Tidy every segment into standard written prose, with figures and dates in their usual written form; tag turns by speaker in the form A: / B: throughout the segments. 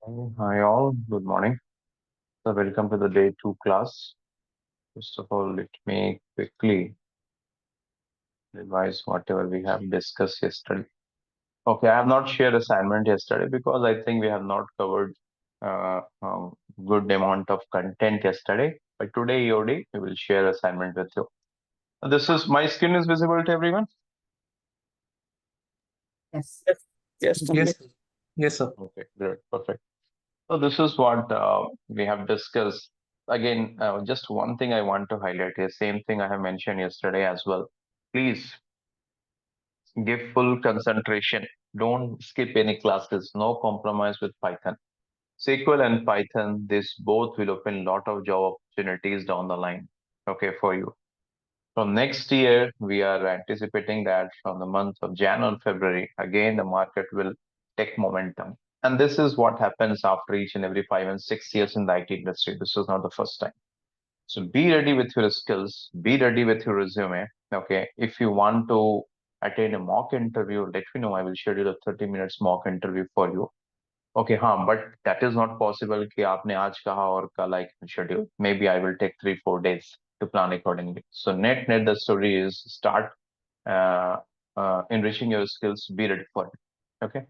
A: Hi all, good morning. So welcome to the day two class. First of all, let me quickly revise whatever we have discussed yesterday. Okay, I have not shared assignment yesterday because I think we have not covered good amount of content yesterday. But today EOD, we will share assignment with you. This is my screen is visible to everyone.
B: Yes.
C: Yes,
B: Yes.
C: yes, sir.
A: Okay, great, perfect. So this is what we have discussed. Again, just one thing I want to highlight here. Same thing I have mentioned yesterday as well. Please give full concentration. Don't skip any classes. No compromise with Python. SQL and Python, this both will open lot of job opportunities down the line. Okay, for you. From next year, we are anticipating that from the month of January or February, again the market will take momentum. And this is what happens after each and every 5 and 6 years in the IT industry. This is not the first time. So be ready with your skills, be ready with your resume. Okay. If you want to attend a mock interview, let me know. I will schedule a 30 minutes mock interview for you. Okay, हाँ, but that is not possible कि आपने आज कहा और कल I can schedule. Maybe I will take 3 4 days to plan accordingly. So net the story is start uh, enriching your skills. Be ready for it. Okay.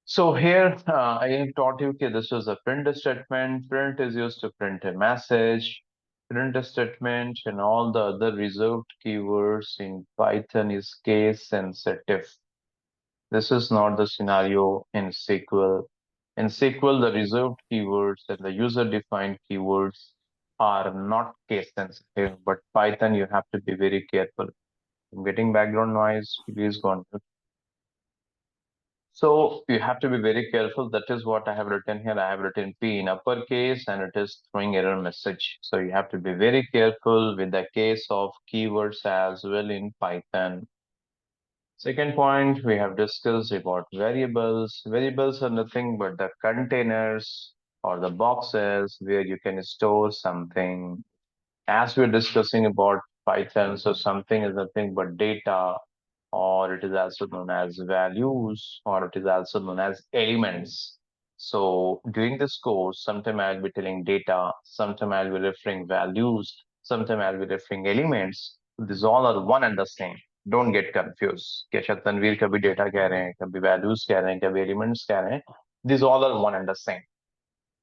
A: So here I have taught you that this is a print statement. Print is used to print a message. Print statement and all the other reserved keywords in Python is case sensitive. This is not the scenario in SQL. In SQL, the reserved keywords and the user-defined keywords are not case sensitive, but Python, you have to be very careful. I'm getting background noise, please go on. So you have to be very careful. That is what I have written here. I have written P in uppercase and it is throwing error message. So you have to be very careful with the case of keywords as well in Python. Second point, we have discussed about variables. Variables are nothing but the containers or the boxes where you can store something. As we're discussing about Python, so something is nothing but data, or it is also known as values, or it is also known as elements. So during this course, sometime I'll be telling data, sometime I'll be referring values, sometime I'll be referring elements. These all are one and the same. Don't get confused. कि अच्छा तनवीर कभी data कह रहे हैं, कभी values कह रहे हैं, कभी elements कह रहे हैं. These all are one and the same.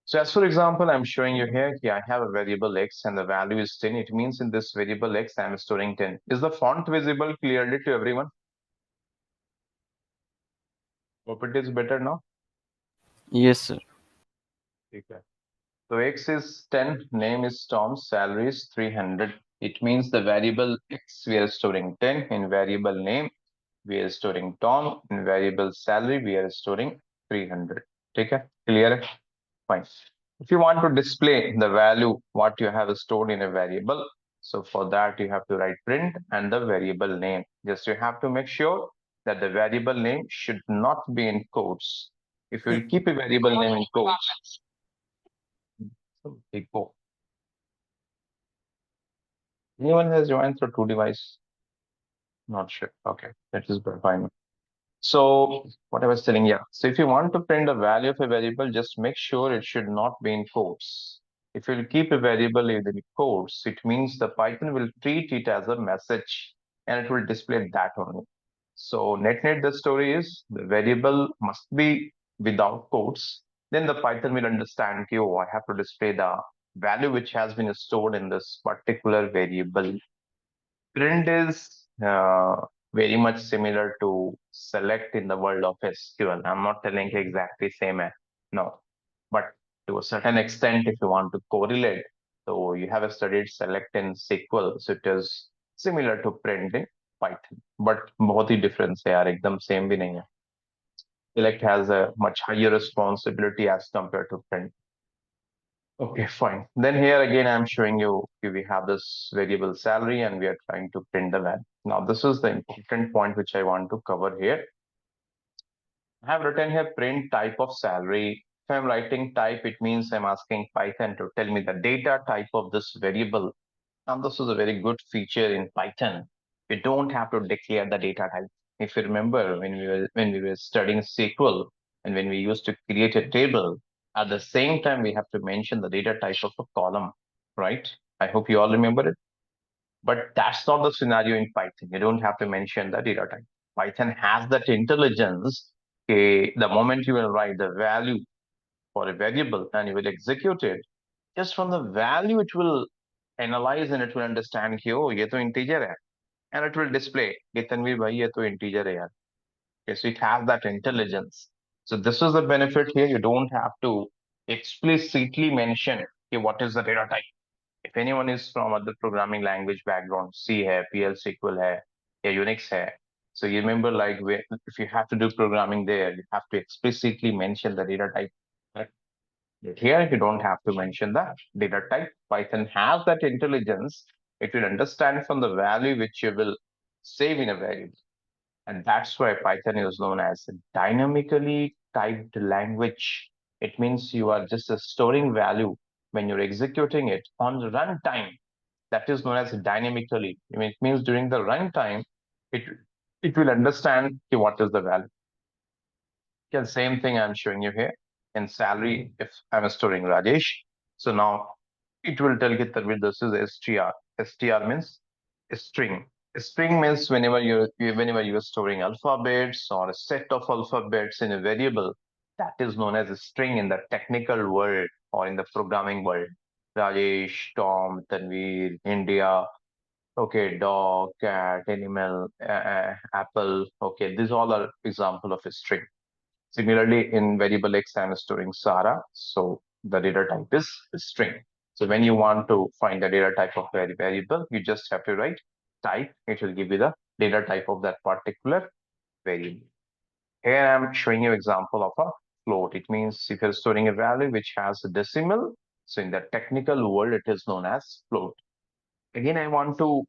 A: So as for example, I'm showing you here, I have a variable x and the value is 10. It means in this variable x, I'm storing 10. Is the font visible clearly to everyone? Hope it is better now.
B: Yes, sir.
A: Okay. So x is 10, name is Tom, salary is 300. It means the variable x we are storing 10, in variable name we are storing Tom, in variable salary we are storing 300. Okay, clear? Fine. If you want to display the value what you have stored in a variable, so for that you have to write print and the variable name. Just you have to make sure that the variable name should not be in quotes. If you will keep a variable name in quotes, so big O. Anyone has joined through two device? Not sure. Okay, that is fine. So what I was telling, yeah. So if you want to print the value of a variable, just make sure it should not be in quotes. If you keep a variable in quotes, it means the Python will treat it as a message and it will display that only. So net the story is the variable must be without quotes. Then the Python will understand, oh, I have to display the value which has been stored in this particular variable. Print is very much similar to select in the world of SQL. I'm not telling you exactly same as no, but to a certain extent, if you want to correlate, so you have studied select in SQL, so it is similar to print in Python, but बहुत ही difference है यार एकदम same भी नहीं है. Select has a much higher responsibility as compared to print. Okay, fine. Then here again, I'm showing you we have this variable salary and we are trying to print the value. Now, this is the important point which I want to cover here. I have written here print type of salary. If I'm writing type, it means I'm asking Python to tell me the data type of this variable. Now, this is a very good feature in Python. We don't have to declare the data type. If you remember when we were studying SQL and when we used to create a table, At the same time, we have to mention the data type of a column, right? I hope you all remember it. But that's not the scenario in Python. You don't have to mention the data type. Python has that intelligence. Okay, the moment you will write the value for a variable and you will execute it, just from the value it will analyze and it will understand कि oh ये तो integer है, and it will display कि तनवीर भाई ये तो integer है यार. Okay, so it has that intelligence. So this is the benefit here. You don't have to explicitly mention okay, what is the data type. If anyone is from other programming language background, C hai, PL SQL hai, या Unix hai. So you remember like if you have to do programming there, you have to explicitly mention the data type. Right? Here you don't have to mention the data type. Python has that intelligence. It will understand from the value which you will save in a variable. And that's why Python is known as a dynamically typed language. It means you are just storing value when you're executing it on the runtime. That is known as dynamically. It means during the runtime, it it will understand what is the value. Yeah, same thing I'm showing you here in salary. If I'm storing Rajesh, so now it will tell you that this is str. Str means string. String means whenever you're storing alphabets or a set of alphabets in a variable, that is known as a string in the technical world or in the programming world. Rajesh, Tom, Tanveer, India. Okay, dog, cat, animal, apple. Okay, these all are example of a string. Similarly, in variable X, I'm storing Sarah. So the data type is string. So when you want to find the data type of variable, you just have to write type. It will give you the data type of that particular variable. Here I'm showing you example of a float. It means if you're storing a value which has a decimal, so in the technical world, it is known as float. Again, I want to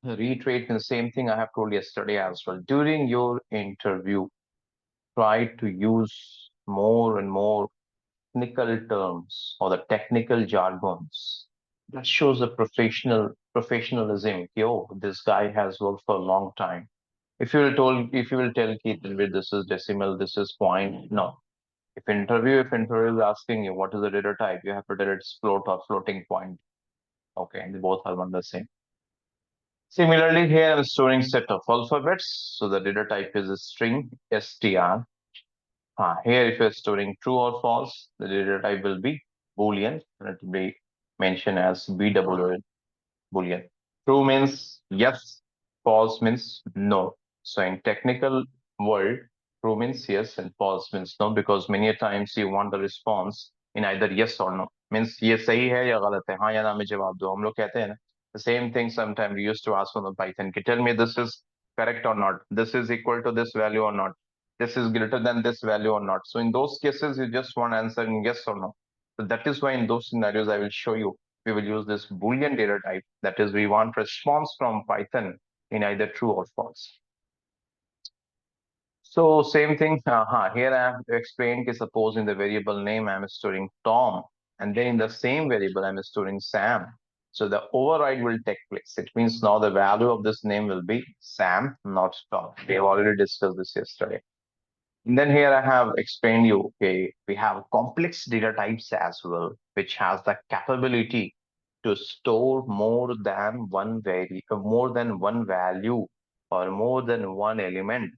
A: reiterate the same thing I have told yesterday as well. During your interview, try to use more and more technical terms or the technical jargons. That shows a professionalism. Yo, this guy has worked for a long time. If you will tell Keith, this is decimal, this is point. No. If interview is asking you what is the data type, you have to tell it's float or floating point. Okay, and they both are one the same. Similarly, here I'm storing set of alphabets. So the data type is a string str. Here, if you're storing true or false, the data type will be Boolean, and it will be mentioned as BWL Boolean. True means yes, false means no. So in technical world, true means yes and false means no, because many times you want the response in either yes or no. Means ये सही है या गलत है, हाँ या ना में जवाब दो. हम लोग कहते हैं ना. The same thing sometimes we used to ask on the Python. Tell me this is correct or not. This is equal to this value or not. This is greater than this value or not. So in those cases, you just want answer in yes or no. So that is why in those scenarios, I will show you we will use this Boolean data type. That is, we want response from Python in either true or false. So same thing. Here I have explained. Suppose in the variable name I'm storing Tom, and then in the same variable I'm storing Sam. So the override will take place. It means now the value of this name will be Sam, not Tom. We have already discussed this yesterday. And then here I have explained you, okay, we have complex data types as well, which has the capability to store more than one value or more than one element.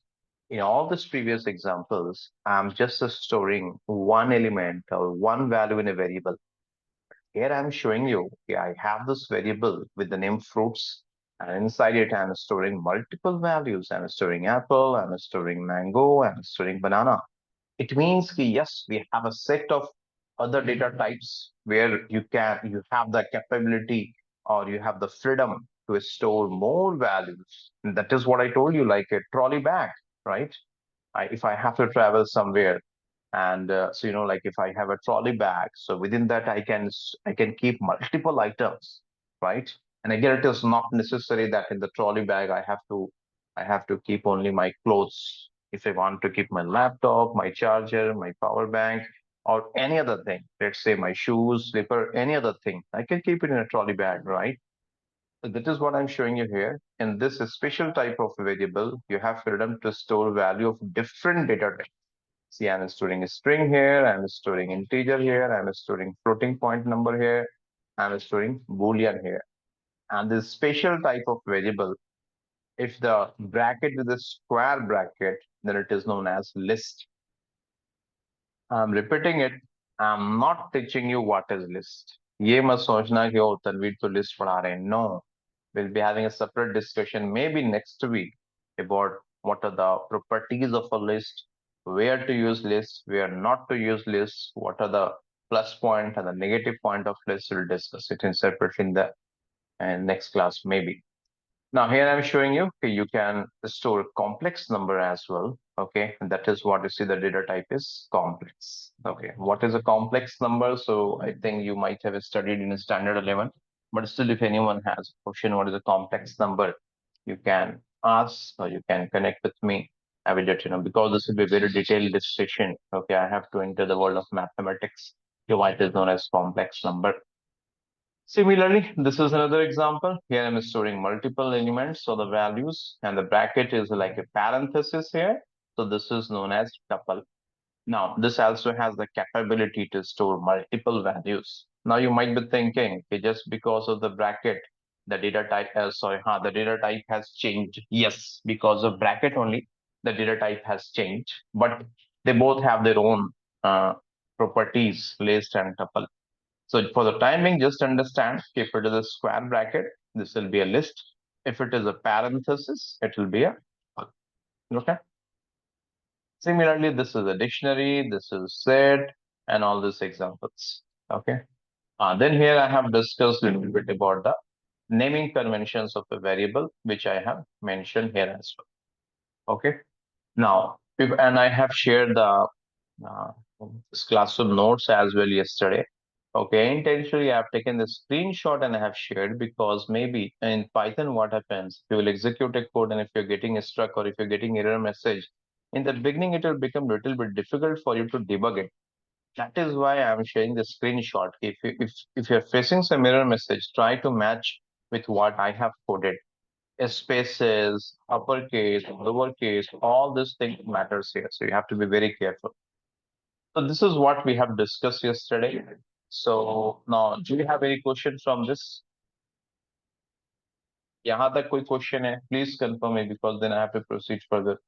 A: In all these previous examples, I'm just storing one element or one value in a variable. Here I'm showing you, okay, I have this variable with the name fruits, and inside it I'm storing multiple values. I'm storing apple, I'm storing mango, I'm storing banana. It means that yes, we have a set of other data types where you have the capability or you have the freedom to store more values. And that is what I told you, like a trolley bag, right? If I have to travel somewhere, and so like if I have a trolley bag, so within that I can keep multiple items, right? And again, it is not necessary that in the trolley bag I have to keep only my clothes. If I want to keep my laptop, my charger, my power bank, or any other thing, let's say my shoes, slipper, any other thing, I can keep it in a trolley bag, right? So that is what I'm showing you here. In this special type of variable, you have freedom to store value of different data types. See, I'm storing a string here, I'm storing integer here, I'm storing floating point number here, I'm storing boolean here. And this special type of variable, if the bracket is a square bracket, then it is known as list. I'm repeating it. I'm not teaching you what is list. ये मत सोचना कि ओ तनवीर तो list पढ़ा रहे हैं. No, we'll be having a separate discussion maybe next week about what are the properties of a list, where to use list, where not to use list, what are the plus point and the negative point of list. We'll discuss it in separately in the next class maybe. Now here I'm showing you, okay, you can store complex number as well. Okay, and that is what you see the data type is complex. Okay, what is a complex number? So I think you might have studied in standard 11, but still if anyone has a question, what is a complex number? You can ask or you can connect with me. I will let you know because this will be a very detailed discussion. Okay, I have to enter the world of mathematics. So why it is known as complex number. Similarly, this is another example. Here I'm storing multiple elements, so the values, and the bracket is like a parenthesis here. So this is known as tuple. Now, this also has the capability to store multiple values. Now, you might be thinking, okay, just because of the bracket, the data type, the data type has changed. Yes, because of bracket only, the data type has changed, but they both have their own uh, properties, list and tuple. So for the timing, just understand if it is a square bracket, this will be a list. If it is a parenthesis, it will be a okay. Similarly, this is a dictionary, this is set, and all these examples. Okay. Then here I have discussed a little bit about the naming conventions of a variable, which I have mentioned here as well. Okay. Now, and I have shared the uh, this classroom notes as well yesterday. Okay, intentionally I've taken the screenshot and I have shared because maybe in Python what happens, you will execute a code and if you're getting stuck or if you're getting error message, in the beginning it will become a little bit difficult for you to debug it. That is why I'm sharing the screenshot. If you're facing some error message, try to match with what I have coded. Spaces, uppercase, lowercase, all these things matters here. So you have to be very careful. So this is what we have discussed yesterday. So now, do you have any questions from this? यहाँ तक कोई question है? Please confirm me because then I have to proceed further.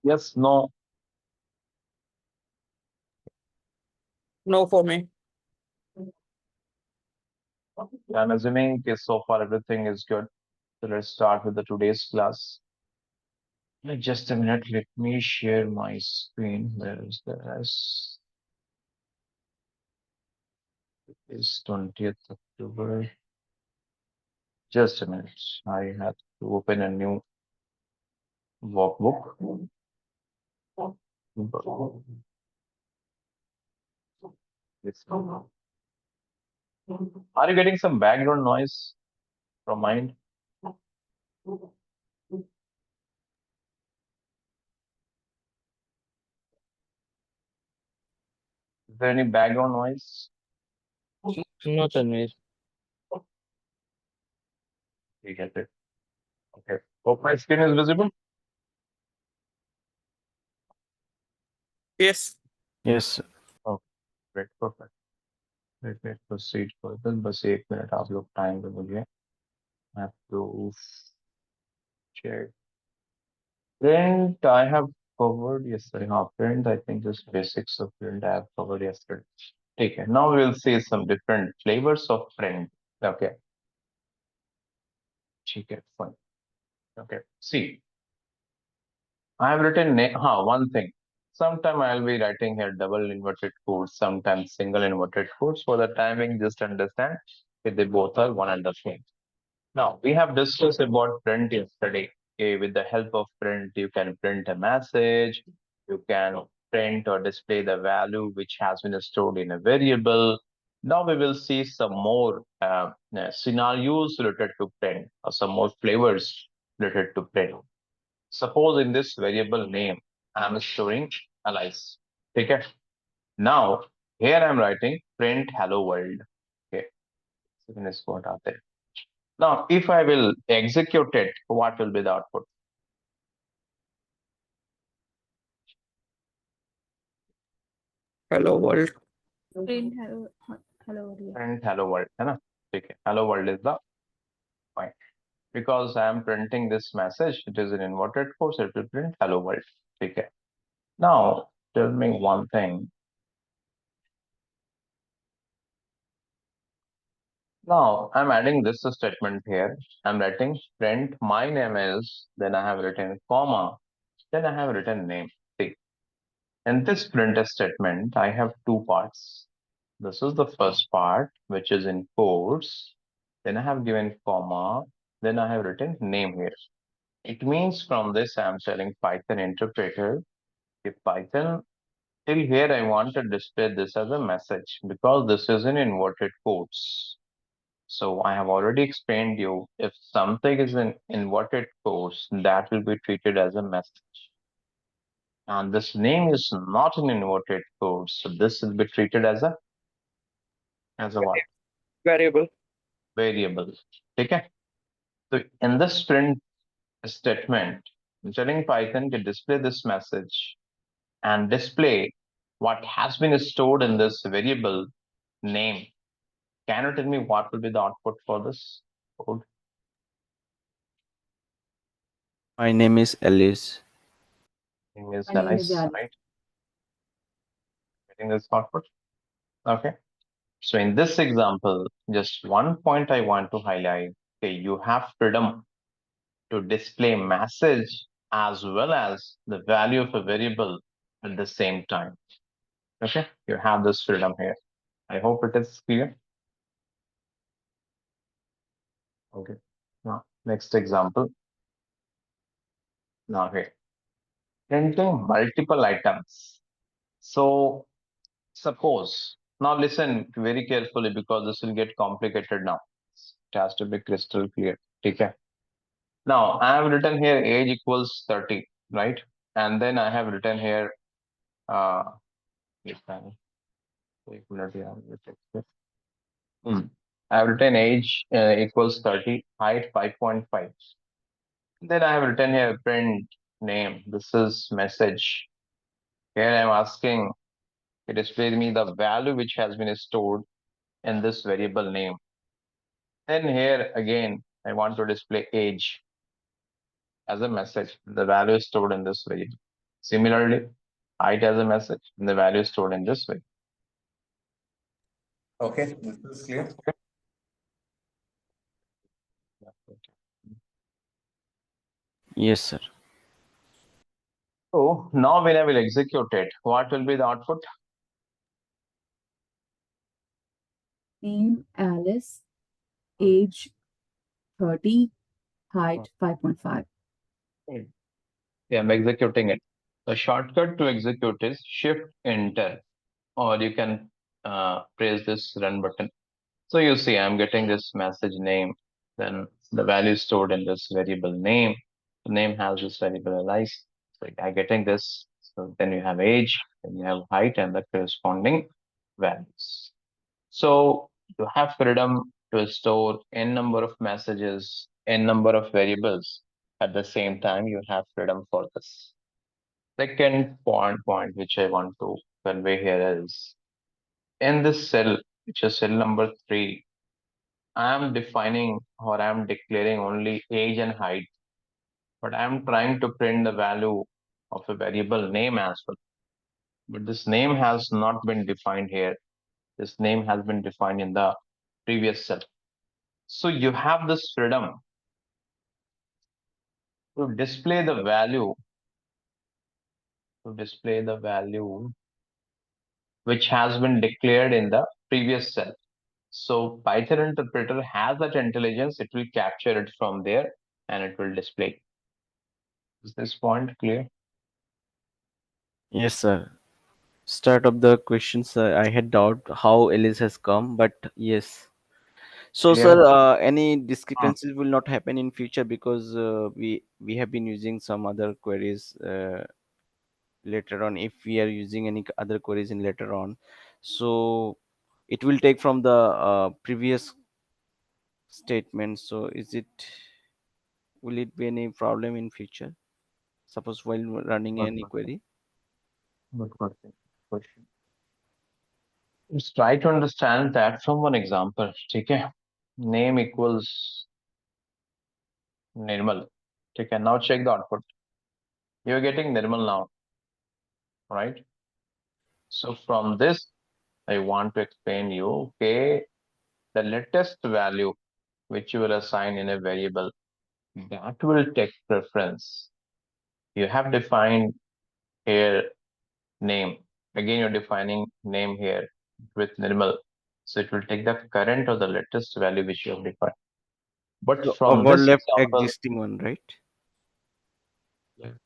A: Yes, no.
B: No for me.
A: I'm assuming okay, so far everything is good. So let's start with the today's class. Just a minute. Let me share my screen. Where is the S? It's 20th October. Just a minute. I have to open a new workbook. Are you getting some background noise from mine? Is there any background noise?
B: No, Tanvir.
A: You get it. Okay. Hope my screen is visible.
B: Yes. Yes.
A: Oh, great. Perfect. Let me proceed further. बस एक minute आप लोग time दो मुझे. I have to check. Print I have covered yesterday. हाँ, print I think just basics of print I have covered yesterday. Okay. Now we will see some different flavors of print. Okay. ठीक है. Fine. Okay. See. I have written one thing. Sometime I'll be writing here double inverted quotes, sometimes single inverted quotes. For the timing, just understand that they both are one and the same. Now we have discussed about print yesterday. Okay, with the help of print, you can print a message, you can print or display the value which has been stored in a variable. Now we will see some more scenarios related to print or some more flavors related to print. Suppose in this variable name, I'm storing Alice. Okay. Now, here I'm writing print hello world. Okay. Now, if I will execute it, what will be the output?
B: Hello world.
C: Print hello world.
A: Print hello world, है ना? ठीक है. Hello world is the point. Because I am printing this message, it is in inverted quotes, it will print hello world. ठीक है. Now, tell me one thing. Now, I'm adding this statement here. I'm writing print my name is, then I have written comma, then I have written name. See, in this print statement, I have two parts. This is the first part, which is in quotes. Then I have given comma, then I have written name here. It means from this, I'm telling Python interpreter, if Python, till here, I want to display this as a message because this is in inverted quotes. So I have already explained you if something is in inverted quotes, that will be treated as a message. And this name is not in inverted quotes, so this will be treated as a what?
B: Variable.
A: Variable. Okay. So in this print statement, I'm telling Python to display this message and display what has been stored in this variable name. Can you tell me what will be the output for this code?
D: My name is Alice.
A: Name is
C: My name is
A: Alice,
C: Alice.
A: right? Getting this output. Okay. So in this example, just one point I want to highlight. Okay, you have freedom to display message as well as the value of a variable at the same time. Okay, you have this freedom here. I hope it is clear. Okay. Now, next example. Now here, printing multiple items. So suppose, now listen very carefully because this will get complicated now. It has to be crystal clear. Okay. Now I have written here age equals 30, right? And then I have written here, wait, एक minute यार, I have written age equals 30, height 5.5. Then I have written here print name. This is message. Here I am asking it display me the value which has been stored in this variable name. Then here again, I want to display age as a message. The value is stored in this variable. Similarly, height as a message, and the value is stored in this way. Okay, this is clear.
D: Yes, sir.
A: So now when I will execute it, what will be the output?
C: Name Alice. Age 30. Height 5.5.
A: Yeah, I'm executing it. The shortcut to execute is Shift Enter, or you can press this run button. So you see, I'm getting this message name, then the value stored in this variable name. The name has this variable alias. So I'm getting this. So then you have age, then you have height, and the corresponding values. So you have freedom to store n number of messages, n number of variables. At the same time, you have freedom for this. Second point which I want to convey here is in this cell, which is cell number 3, I am defining or I am declaring only age and height, but I am trying to print the value of a variable name as well. But this name has not been defined here. This name has been defined in the previous cell. So you have this freedom to display the value which has been declared in the previous cell. So Python interpreter has that intelligence, it will capture it from there and it will display. Is this point clear?
D: Yes, sir. Start of the questions, I had doubt how Alice has come, but yes. So, sir,
A: Clear?
D: any
A: Hmm.
D: discrepancies will not happen in future because we have been using some other queries later on. If we are using any other queries in later on, so it will take from the previous statement. So, will it be any problem in future? Suppose while running
A: Good,
D: any
A: good,
D: query.
A: good, good question. Let's try to understand that from one example. ठीक है? Name equals Nirmal. ठीक है? Now check the output. You're getting Nirmal now, right? So from this, I want to explain you, okay, the latest value which you will assign in a variable, that will take preference. You have defined here name. Again, you're defining name here with Nirmal. So it will take the current or the latest value which you have defined. But
D: So
A: from this
D: overlap
A: example,
D: existing one, right?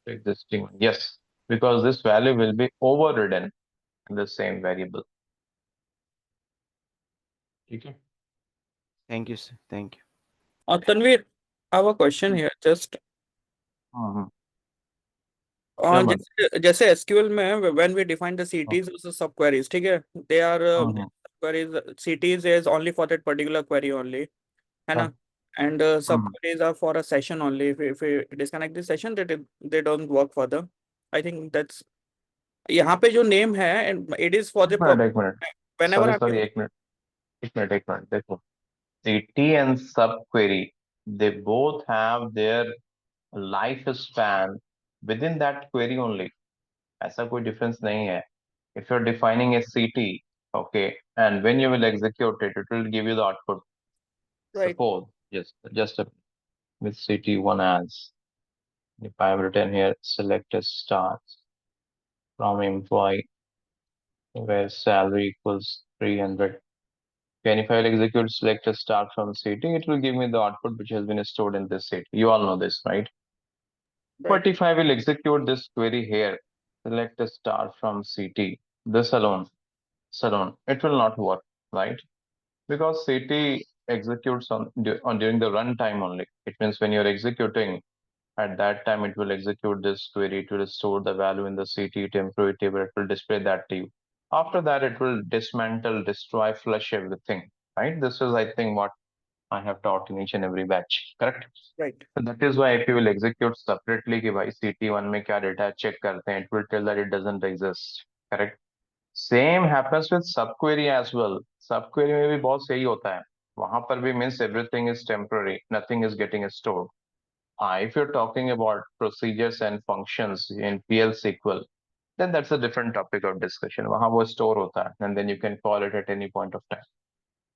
A: existing one, yes, because this value will be overridden in the same variable. Okay.
D: Thank you, sir. Thank you.
B: Tanvir, I have a question here. Just
A: Mhm.
B: on
A: man.
B: जैसे SQL में when we define the CTs as subqueries, ठीक है? They are
A: Mhm.
B: queries. CTs is only for that particular query only, है ना? And subqueries are for a session only. If we disconnect the session, they don't work further. I think that's यहाँ पे जो name है, and it is for the
A: एक minute
B: whenever
A: sorry
B: I'm
A: sorry एक minute देखो city and subquery, they both have their lifespan within that query only. ऐसा कोई difference नहीं है. If you're defining a CT, okay, and when you will execute it, it will give you the output.
B: right.
A: Suppose, just with CT1 as, if I have written here, select a start from employee where salary equals 300. And if I will execute select a start from CT, it will give me the output which has been stored in this CT. You all know this, right?
B: Right.
A: But if I will execute this query here, select a start from CT, this alone, it will not work, right? Because CT executes on during the runtime only. It means when you're executing, at that time it will execute this query, it will store the value in the CT temporary table, it will display that to you. After that, it will dismantle, destroy, flush everything, right? This is, I think, what I have taught in each and every batch, correct?
B: Right.
A: So that is why if you will execute separately कि भाई CT1 में क्या data check करते हैं, it will tell that it doesn't exist, correct? Same happens with subquery as well. Subquery में भी बहुत सही होता है. वहां पर भी means everything is temporary, nothing is getting stored. If you're talking about procedures and functions in PL SQL, then that's a different topic of discussion. वहां वो store होता है, and then you can call it at any point of time.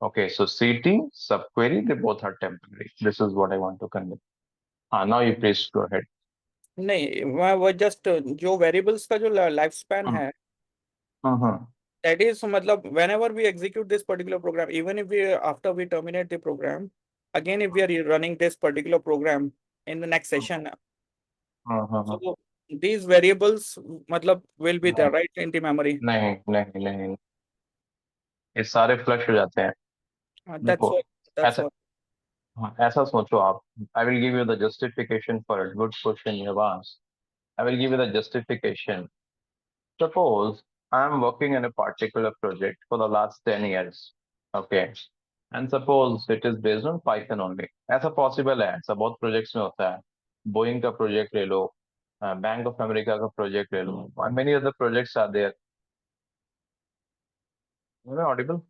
A: Okay, so CT, subquery, they both are temporary. This is what I want to convey. Now you please go ahead.
B: नहीं, वो just जो variables का जो life span है,
A: Mm-hmm.
B: that is मतलब whenever we execute this particular program, even if we after we terminate the program, again if we are running this particular program in the next session,
A: Mm-hmm.
B: so these variables मतलब will be there, right, in the memory.
A: नहीं नहीं नहीं, ये सारे flush हो जाते हैं.
B: That's
A: देखो,
B: what. That's
A: ऐसा
B: what.
A: ऐसा सोचो आप. I will give you the justification for it. Good question you have asked. I will give you the justification. Suppose I'm working in a particular project for the last 10 years. Okay. And suppose it is based on Python only. ऐसा possible है, ऐसा बहुत projects में होता है. Boeing का project ले लो, Bank of America का project ले लो, and many other projects are there. Am I audible?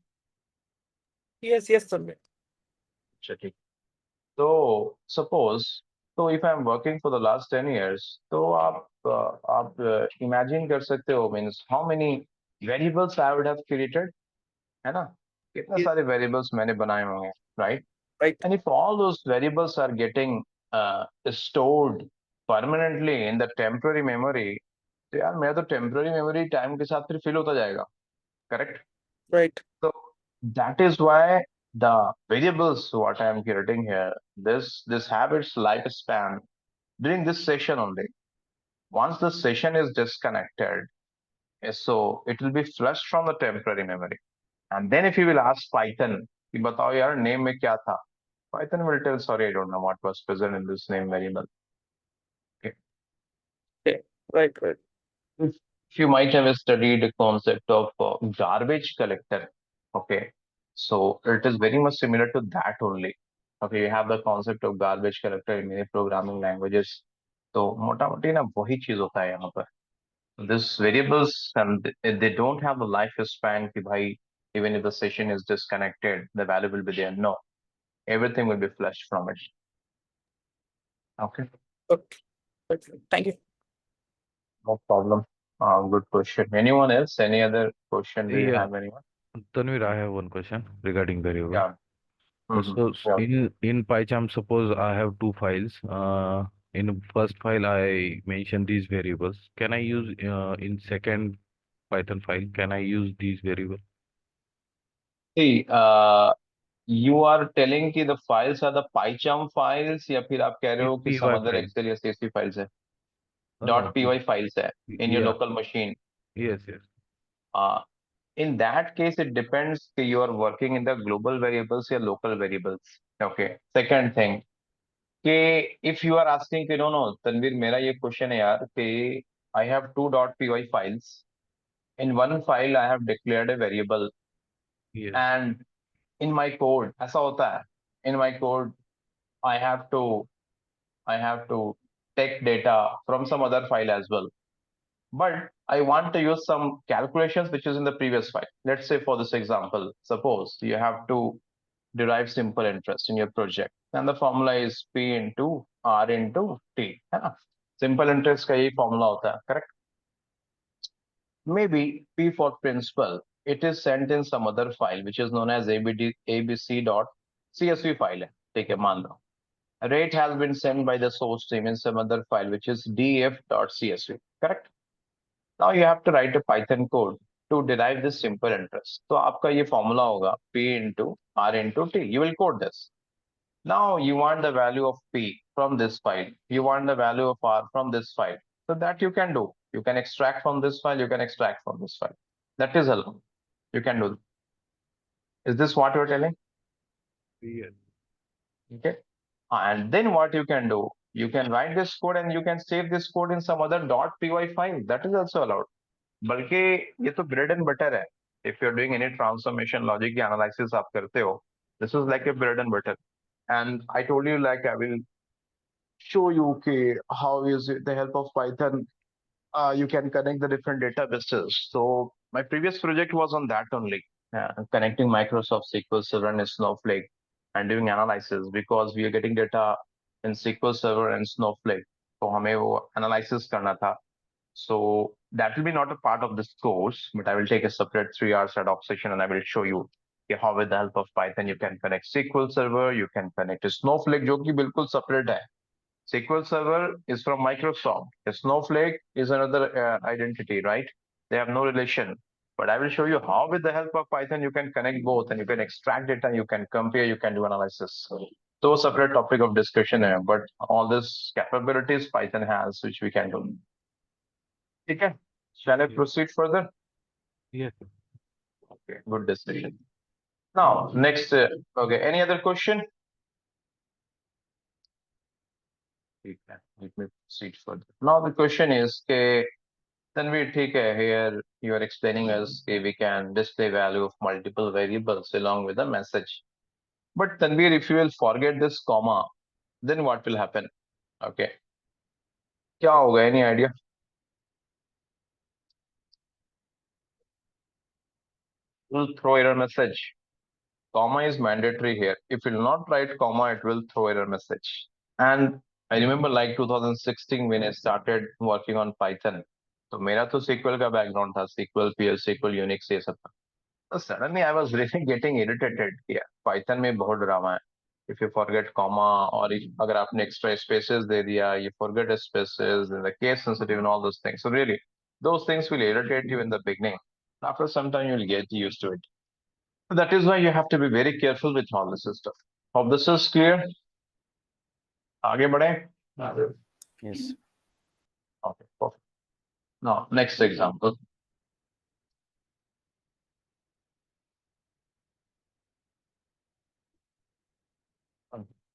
B: Yes, yes, Tanvir.
A: अच्छा, ठीक. So suppose, so if I'm working for the last 10 years, तो आप imagine कर सकते हो, means how many variables I would have created, है ना? कितने
B: Yes.
A: सारे variables मैंने बनाए होंगे, right?
B: Right.
A: And if all those variables are getting stored permanently in the temporary memory, तो यार मेरा तो temporary memory time के साथ फिर fill होता जाएगा, correct?
B: Right.
A: So that is why the variables what I am creating here, this have its lifespan during this session only. Once the session is disconnected, so it will be flushed from the temporary memory. And then if you will ask Python, कि बताओ यार name में क्या था? Python will tell, sorry, I don't know what was present in this name variable. Okay.
B: Okay. Right. Right.
A: If you might have studied the concept of garbage collector, okay, so it is very much similar to that only. Okay, you have the concept of garbage collector in many programming languages. तो मोटा मोटी ना वही चीज होता है यहाँ पर. This variables and they don't have the life span कि भाई Even if the session is disconnected, the value will be there. No, everything will be flushed from it. Okay,
B: Okay. Thank you.
A: no problem. Good question. Anyone else? Any other question? Do you
E: Yeah,
A: have anyone?
E: Tanvir, I have one question regarding variable.
A: Yeah. Mhm.
E: So
A: Yeah.
E: in PyCharm, suppose I have two files. In first file I mention these variables. Can I use in second Python file? Can I use these variables?
A: See, you are telling कि the files are the PyCharm files या फिर आप कह रहे हो कि
E: PY
A: some other
E: file.
A: Excel या CSV files है?
E: No,
A: .py files है in your
E: yeah.
A: local machine.
E: Yes, yes.
A: In that case, it depends कि you are working in the global variables या local variables. Okay. Second thing, कि if you are asking कि no, Tanveer मेरा ये question है यार कि I have two .py files. In one file, I have declared a variable,
E: Yes.
A: and in my code, ऐसा होता है. In my code, I have to take data from some other file as well. But I want to use some calculations which is in the previous file. Let's say for this example, suppose you have to derive simple interest in your project, and the formula is P into R into T. है ना? Simple interest का यही formula होता है, correct? Maybe P for principal, it is sent in some other file which is known as abc.csv file है, ठीक है, मान लो. Rate has been sent by the source stream in some other file which is df.csv, correct? Now you have to write a Python code to derive this simple interest. So आपका ये formula होगा P into R into T. You will code this. Now you want the value of P from this file. You want the value of R from this file. So that you can do. You can extract from this file. You can extract from this file. That is allowed. You can do. Is this what you're telling?
E: Yes.
A: Okay. And then what you can do? You can write this code and you can save this code in some other .py file. That is also allowed. बल्कि ये तो bread and butter है. If you are doing any transformation logic या analysis आप करते हो, this is like a bread and butter. And I told you like I will show you okay how is it the help of Python you can connect the different databases. So my previous project was on that only, connecting Microsoft SQL Server and Snowflake and doing analysis because we are getting data in SQL Server and Snowflake. तो हमें वो analysis करना था. So that will be not a part of this course, but I will take a separate 3 hours ad hoc session and I will show you how with the help of Python you can connect SQL Server, you can connect a Snowflake, जो कि बिल्कुल separate है. SQL Server is from Microsoft. A Snowflake is another identity, right? They have no relation. But I will show you how with the help of Python you can connect both and you can extract data, you can compare, you can do analysis. So separate topic of discussion here, but all these capabilities Python has, which we can do. Okay, shall I proceed further?
E: Yes.
A: Okay, good decision. Now, next, okay, any other question? Let me proceed further. Now the question is, okay, Tanvir, ठीक है, here you are explaining us okay, we can display value of multiple variables along with a message. But Tanvir, if you will forget this comma, then what will happen? Okay. क्या होगा? Any idea? Will throw error message. Comma is mandatory here. If you will not write comma, it will throw error message. And I remember like 2016 when I started working on Python. तो मेरा तो SQL का background था, SQL, PL SQL, Unix ये सब था. So suddenly I was really getting irritated. Yeah, Python में बहुत ड्रामा है. If you forget comma or अगर आपने extra spaces दे दिया, you forget spaces, and the case sensitive and all those things. So really, those things will irritate you in the beginning. After some time, you'll get used to it. So that is why you have to be very careful with all this stuff. Hope this is clear. आगे बढ़े?
D: Yes.
A: Okay, perfect. Now, next example.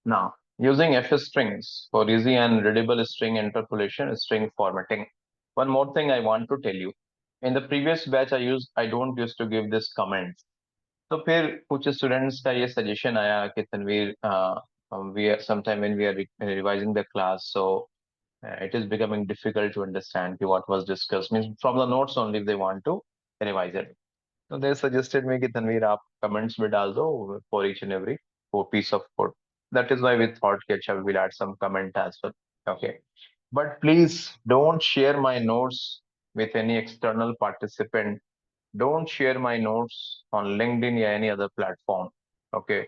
A: Now, using FS strings for easy and readable string interpolation, string formatting. One more thing I want to tell you. In the previous batch, I don't used to give this comment. तो फिर कुछ students का ये suggestion आया कि Tanveer, we are sometime when we are revising the class, so it is becoming difficult to understand what was discussed. Means from the notes only they want to revise it. So they suggested me कि तनवीर आप comments में डाल दो for each and every piece of code. That is why we thought कि अच्छा we'll add some comment as well. Okay. But please don't share my notes with any external participant. Don't share my notes on LinkedIn or any other platform. Okay.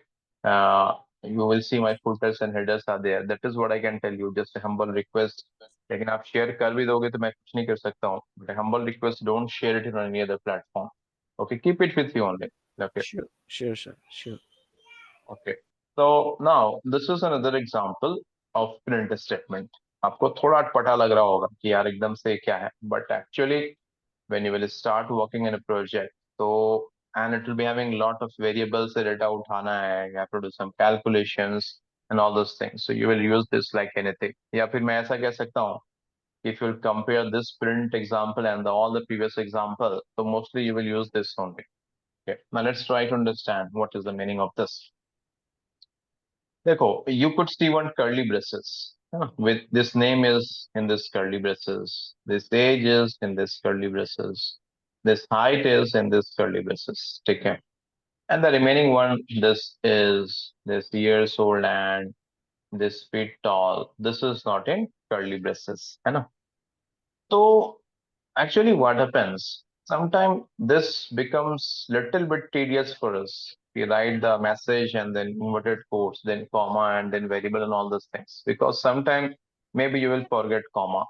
A: You will see my footers and headers are there. That is what I can tell you. Just a humble request. लेकिन आप share कर भी दोगे तो मैं कुछ नहीं कर सकता हूँ. But a humble request, don't share it on any other platform. Okay, keep it with you only. Okay.
D: Sure, sure.
A: Okay. So now this is another example of print statement. आपको थोड़ा अटपटा लग रहा होगा कि यार एकदम से क्या है, but actually when you will start working in a project, so and it will be having lot of variables से data उठाना है, you have to do some calculations and all those things. So you will use this like anything. या फिर मैं ऐसा कह सकता हूँ, if you will compare this print example and all the previous example, so mostly you will use this only. Okay. Now let's try to understand what is the meaning of this. देखो, you could see one curly braces. With this name is in this curly braces. This age is in this curly braces. This height is in this curly braces. ठीक है. And the remaining one, this is this years old and this feet tall. This is not in curly braces. है ना? So actually what happens, sometimes this becomes little bit tedious for us. We write the message and then inverted quotes, then comma and then variable and all those things, because sometimes maybe you will forget comma,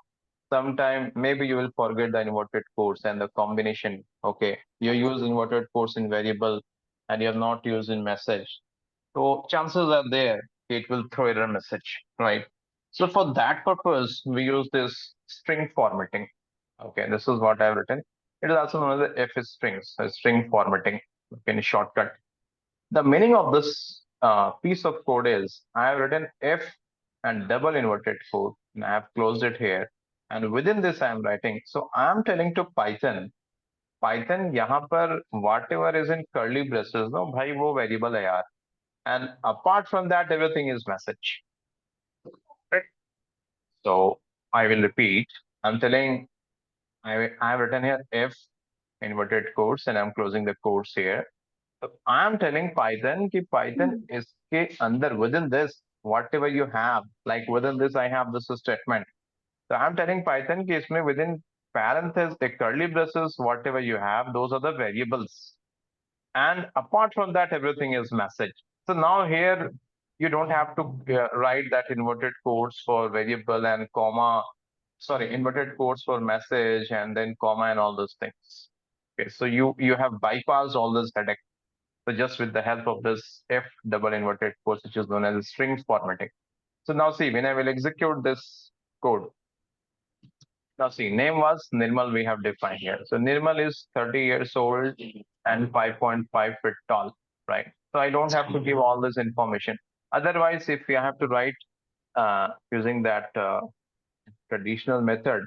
A: sometime maybe you will forget the inverted quotes and the combination. Okay, you use inverted quotes in variable and you have not used in message, so chances are there it will throw error message, right? So for that purpose we use this string formatting. Okay, this is what I've written. It is also known as the F strings, string formatting. Okay, in shortcut. The meaning of this piece of code is I have written F and double inverted quote, and I have closed it here. And within this, I am writing. So I am telling to Python, यहाँ पर whatever is in curly braces, no, भाई वो variable है यार. And apart from that, everything is message. Right? So I will repeat. I'm telling I have written here F inverted quotes and I'm closing the quotes here. So I am telling Python कि Python इसके अंदर within this whatever you have, like within this I have this statement. So I'm telling Python कि इसमें within parentheses the curly braces whatever you have, those are the variables. And apart from that everything is message. So now here you don't have to write that inverted quotes for variable and comma, sorry, inverted quotes for message and then comma and all those things. Okay, so you have bypassed all this headache. So just with the help of this F double inverted quotes, which is known as string formatting. So now see, when I will execute this code, now see, name was Nirmal we have defined here. So Nirmal is 30 years old and 5.5 feet tall, right? So I don't have to give all this information. Otherwise, if you have to write using that traditional method,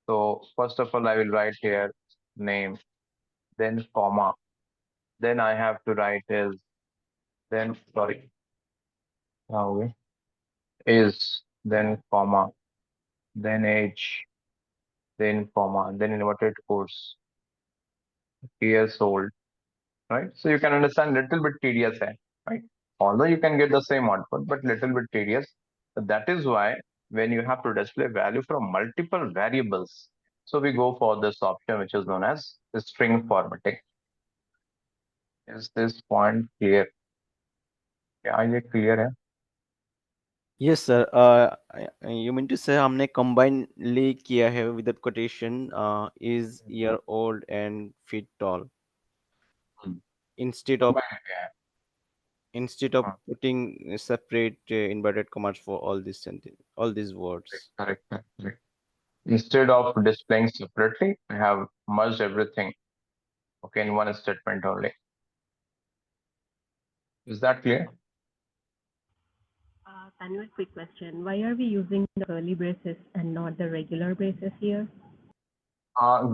A: so first of all, I will write here name, then comma, then I have to write is, then sorry, now is, then comma, then age, then comma, then inverted quotes, years old, right? So you can understand little bit tedious, right? Although you can get the same output, but little bit tedious. So that is why when you have to display value from multiple variables, so we go for this option which is known as the string formatting. Is this point clear? क्या ये clear है?
D: Yes, sir. You mean to say हमने combinedly किया है with the quotation is year old and feet tall instead of
A: Combined किया है.
D: instead of
A: हाँ,
D: putting separate inverted commas for all these all these words.
A: correct, correct. Instead of displaying separately, I have merged everything, okay, in one statement only. Is that clear?
F: Tanvir, quick question. Why are we using the curly braces and not the regular braces here?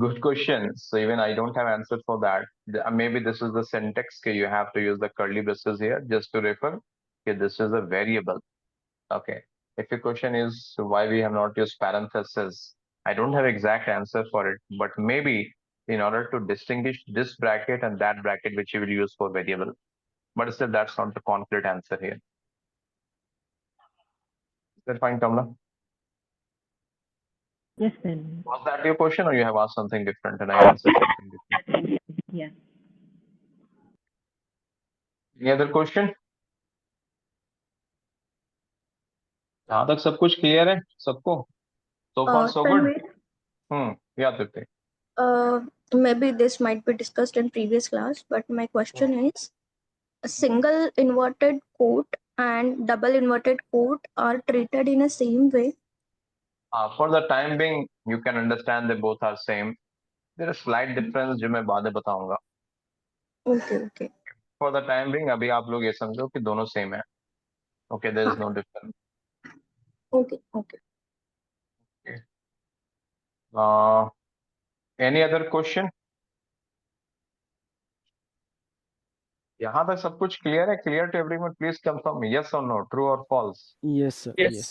A: Good question. So even I don't have answer for that. Maybe this is the syntax. Okay, you have to use the curly braces here just to refer. Okay, this is a variable. Okay. If your question is why we have not used parentheses, I don't have exact answer for it, but maybe in order to distinguish this bracket and that bracket which you will use for variable. But still, that's not the complete answer here. Is that fine, Kamla?
F: Yes, then.
A: Was that your question, or you have asked something different and I answered something different?
F: Yeah.
A: Any other question? यहाँ तक सब कुछ clear है सबको? So far so good.
G: Tanvir,
A: Yeah, Tripti.
G: maybe this might be discussed in previous class, but my question is, a single inverted quote and double inverted quote are treated in the same way.
A: For the time being, you can understand they both are same. There is slight difference जो मैं बाद में बताऊंगा.
G: Okay, okay.
A: For the time being, अभी आप लोग ये समझो कि दोनों same है. Okay, there is no difference.
G: Okay, okay.
A: Any other question? यहाँ तक सब कुछ clear है? Clear to everyone? Please confirm me. Yes or no? True or false?
D: Yes, sir.
B: Yes.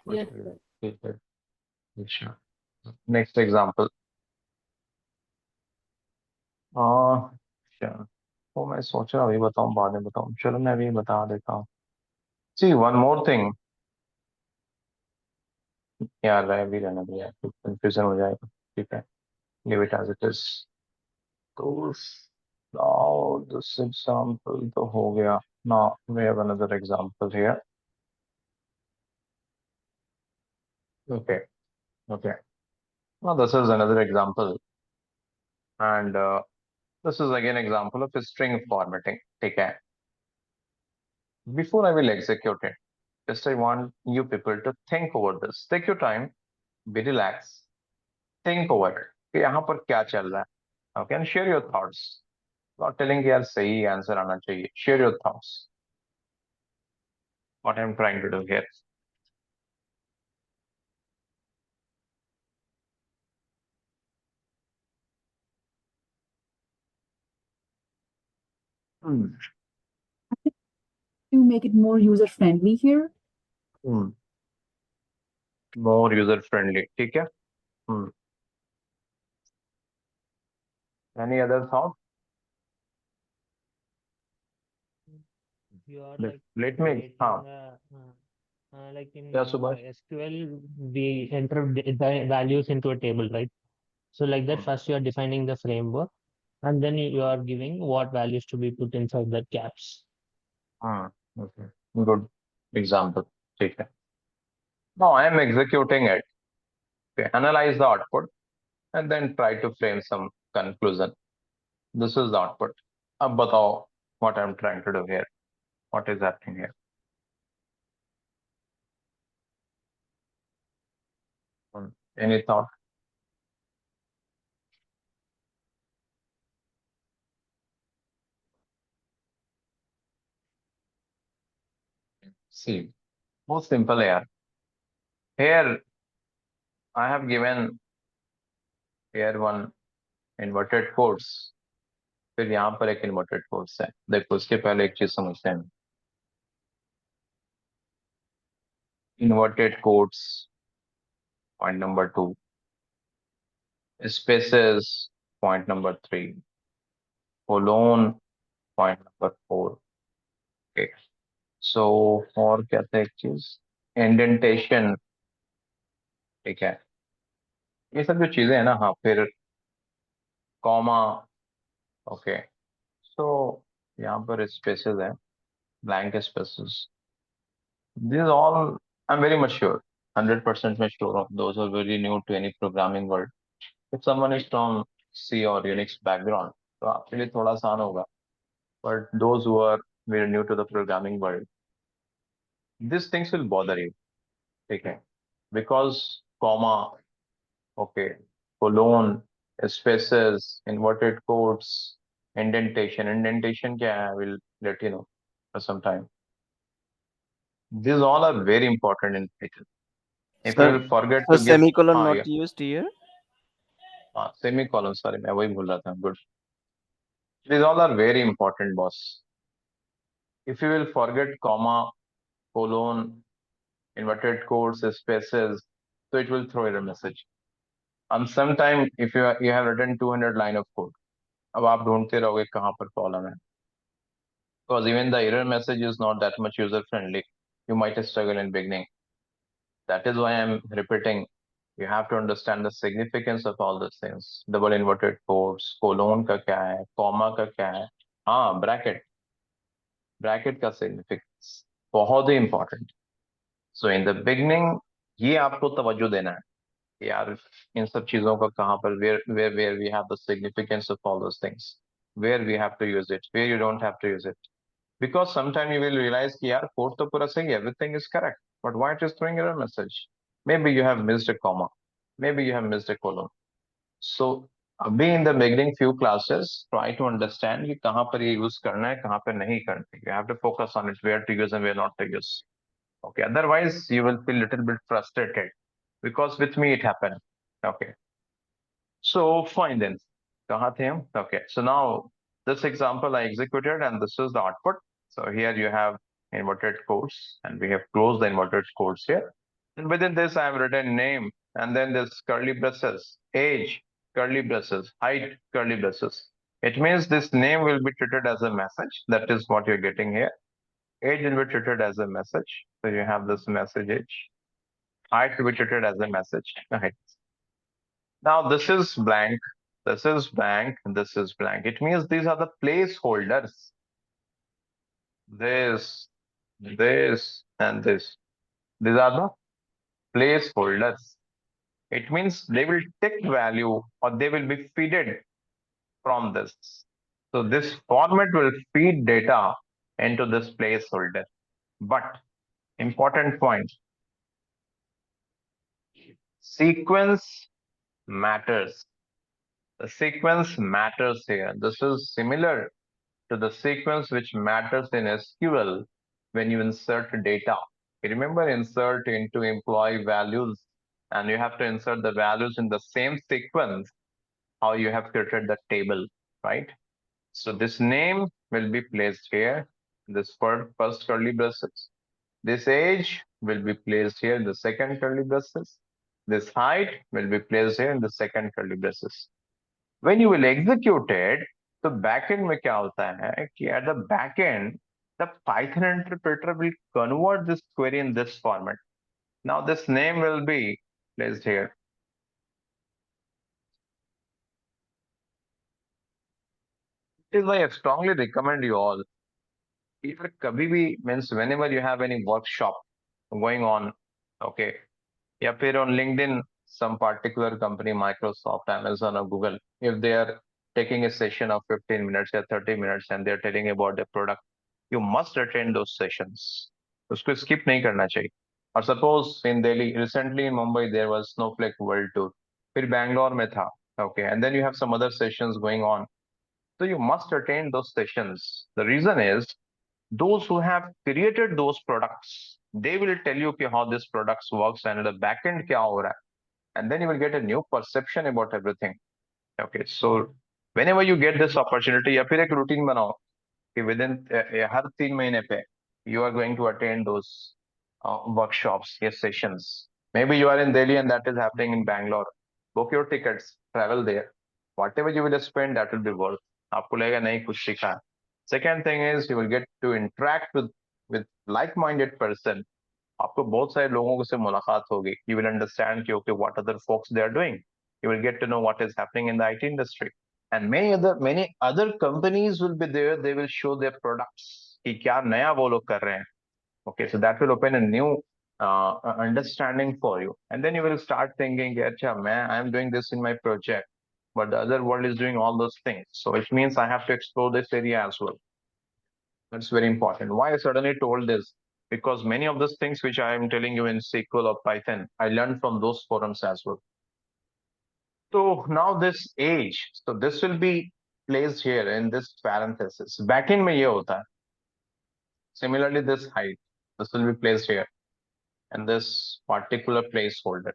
A: Yes. ठीक है. अच्छा. Next example. अच्छा. तो मैं सोच रहा हूँ अभी बताऊँ बाद में बताऊँ. चलो मैं अभी बता देता हूँ. See, one more thing. यार रह भी रहना भी है. Confusion हो जाएगा. ठीक है. Leave it as it is. तो now this example तो हो गया. Now we have another example here. Okay. Okay. Now this is another example, and this is again example of string formatting. ठीक है. Before I will execute it, just I want you people to think over this. Take your time, be relaxed, think over it. कि यहाँ पर क्या चल रहा है? Okay, and share your thoughts. Not telling कि यार सही आंसर आना चाहिए. Share your thoughts. What I'm trying to do here.
C: To make it more user friendly here.
A: More user friendly. ठीक है. Any other thought?
H: You are
A: Let me.
H: creating like in
A: Yeah, Subhash.
H: SQL, we enter the values into a table, right? So like that, first you are defining the framework, and then you are giving what values to be put inside the caps.
A: Okay. Good example. ठीक है. Now I am executing it. Okay. Analyze the output and then try to frame some conclusion. This is the output. अब बताओ what I'm trying to do here. What is happening here? Any thought? See, most simple here. Here I have given here one inverted quotes. फिर यहाँ पर एक inverted quotes है. देखो उसके पहले एक चीज समझते हैं. Inverted quotes, point number 2. Spaces, point number 3. Colon, point number 4. Okay. So और क्या था एक चीज? Indentation. ठीक है. ये सब जो चीजें हैं ना, हाँ, फिर कॉमा. ओके. सो यहाँ पर स्पेसेस हैं, blank spaces. This all I am very much sure, 100% मैं sure of those are very new to any programming world. If someone is from C or Unix background तो आपके लिए थोड़ा आसान होगा, but those who are very new to the programming world, this things will bother you. ठीक है. Because comma, okay, colon, spaces, inverted quotes, indentation. Indentation क्या है? I will let you know for some time. These all are very important in Python. If you will forget
D: So
A: to give
D: semicolon not
A: yeah.
D: used here.
A: Semicolon, sorry, मैं वही भूल रहा था. Good. These all are very important, boss. If you will forget comma, colon, inverted quotes, spaces, so it will throw error message. And sometime if you have written 200 line of code, अब आप ढूंढते रहोगे कहाँ पर problem है, because even the error message is not that much user friendly. You might struggle in beginning. That is why I'm repeating. You have to understand the significance of all these things. Double inverted quotes, colon का क्या है, comma का क्या है, हाँ bracket, bracket का significance बहुत ही important. So in the beginning ये आपको तवज्जो देना है कि यार इन सब चीजों का कहाँ पर where we have the significance of all those things, where we have to use it, where you don't have to use it. Because sometime you will realize कि यार code तो पूरा सही है, everything is correct, but why it is throwing error message? Maybe you have missed a comma, maybe you have missed a colon. So अभी in the beginning few classes try to understand कि कहाँ पर ये use करना है, कहाँ पर नहीं करना है. You have to focus on it, where to use and where not to use. Okay, otherwise you will feel little bit frustrated, because with me it happened. Okay, so fine then. कहाँ थे हम? Okay, so now this example I executed and this is the output. So here you have inverted quotes and we have closed the inverted quotes here. And within this I have written name and then this curly braces, age, curly braces, height, curly braces. It means this name will be treated as a message. That is what you're getting here. Age will be treated as a message. So you have this message age. Height will be treated as a message. Height. Now this is blank, this is blank, this is blank. It means these are the placeholders. This, and this. These are the placeholders. It means they will take value or they will be feeded from this. So this format will feed data into this placeholder. But important point, sequence matters. The sequence matters here. This is similar to the sequence which matters in SQL when you insert data. You remember insert into employee values, and you have to insert the values in the same sequence how you have created the table, right? So this name will be placed here, this first curly braces. This age will be placed here in the second curly braces. This height will be placed here in the second curly braces. When you will execute it, तो backend में क्या होता है कि at the backend, the Python interpreter will convert this query in this format. Now this name will be placed here. This is why I strongly recommend you all. If कभी भी means whenever you have any workshop going on, okay, या फिर on LinkedIn, some particular company, Microsoft, Amazon, or Google, if they are taking a session of 15 minutes or 30 minutes and they're telling about the product, you must attend those sessions. उसको skip नहीं करना चाहिए. Or suppose in Delhi, recently in Mumbai, there was Snowflake World Tour. फिर Bangalore में था, okay, and then you have some other sessions going on. So you must attend those sessions. The reason is those who have created those products, they will tell you how this products works and the backend क्या हो रहा है. And then you will get a new perception about everything. Okay, so whenever you get this opportunity, या फिर एक routine बनाओ कि within हर 3 महीने पे you are going to attend those workshops, yes, sessions. Maybe you are in Delhi and that is happening in Bangalore. Book your tickets, travel there. Whatever you will spend, that will be worth. आपको लगेगा नहीं कुछ सीखा. Second thing is you will get to interact with like-minded person. आपको बहुत सारे लोगों से मुलाकात होगी. You will understand कि okay, what other folks they are doing. You will get to know what is happening in the IT industry. And many other companies will be there. They will show their products कि क्या नया वो लोग कर रहे हैं. Okay, so that will open a new understanding for you. And then you will start thinking, अच्छा I am doing this in my project, but the other world is doing all those things. So it means I have to explore this area as well. That's very important. Why I suddenly told this? Because many of those things which I am telling you in SQL or Python, I learned from those forums as well. So now this age, so this will be placed here in this parenthesis. Backend में ये होता है. Similarly, this height, this will be placed here, and this particular placeholder.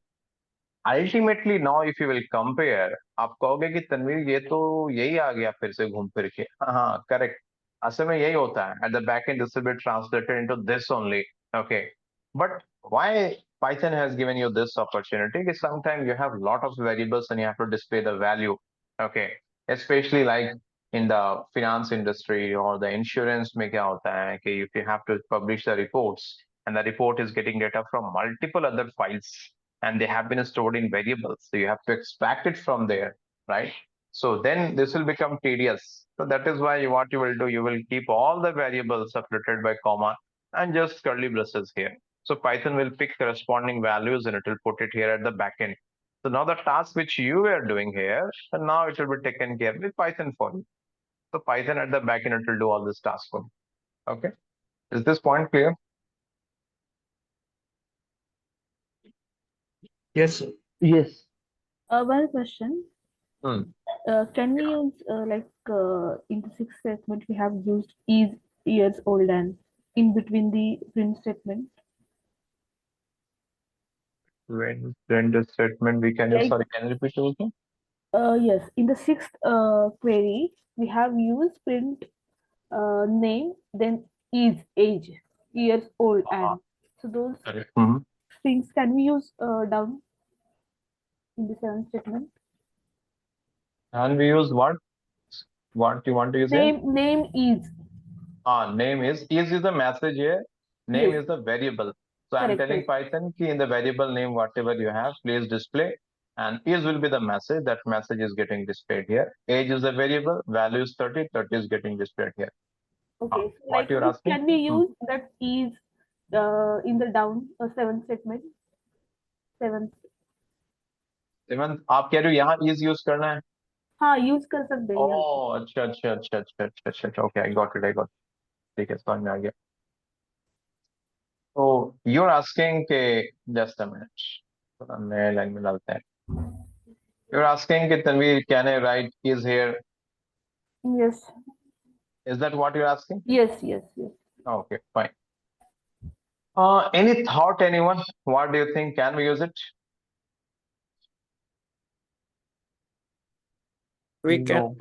A: Ultimately, now if you will compare, आप कहोगे कि तनवीर ये तो यही आ गया फिर से घूम फिर के. हाँ, correct. असल में यही होता है. At the backend, this will be translated into this only. Okay, but why Python has given you this opportunity. Sometimes you have a lot of variables and you have to display the value. Okay, especially like in the finance industry or the insurance में क्या होता है कि if you have to publish the reports and the report is getting data from multiple other files and they have been stored in variables, so you have to extract it from there, right? So then this will become tedious. So that is why what you will do, you will keep all the variables separated by comma and just curly braces here. So Python will pick corresponding values and it will put it here at the backend. So now the task which you were doing here, and now it will be taken care with Python for you. So Python at the backend, it will do all this task for you. Okay. Is this point clear?
H: Yes. Yes.
C: One question.
A: Hmm.
C: Can we use in the sixth statement we have used is years old and in between the print statement?
A: When the statement we can use, sorry, can you repeat it also?
C: Yes, in the sixth query we have used print name, then is age, years old, and so those
A: Mhm.
C: things can we use down in the seventh statement?
A: And we use what? What you want to use here?
C: Name is.
A: Name is the message here. Name
C: Yes.
A: is the variable. So I'm
C: Correct,
A: telling Python key in the variable name, whatever you have, please display. And is will be the message. That message is getting displayed here. Age is the variable. Value is 30. 30 is getting displayed here.
C: Okay. So
A: What you're asking?
C: can we use that is in the down seventh statement? Seventh.
A: Even आप कह रहे हो यहाँ is use करना है?
C: हाँ, use कर सकते हैं.
A: Oh, अच्छा. Okay, I got it. ठीक है, समझ में आ गया. So you're asking के just a minute. थोड़ा नया लाइन में डालते हैं. You're asking कि Tanveer, can I write is here?
C: Yes.
A: Is that what you're asking?
C: Yes.
A: Okay, fine. Any thought, anyone? What do you think? Can we use it?
B: We can.
A: No.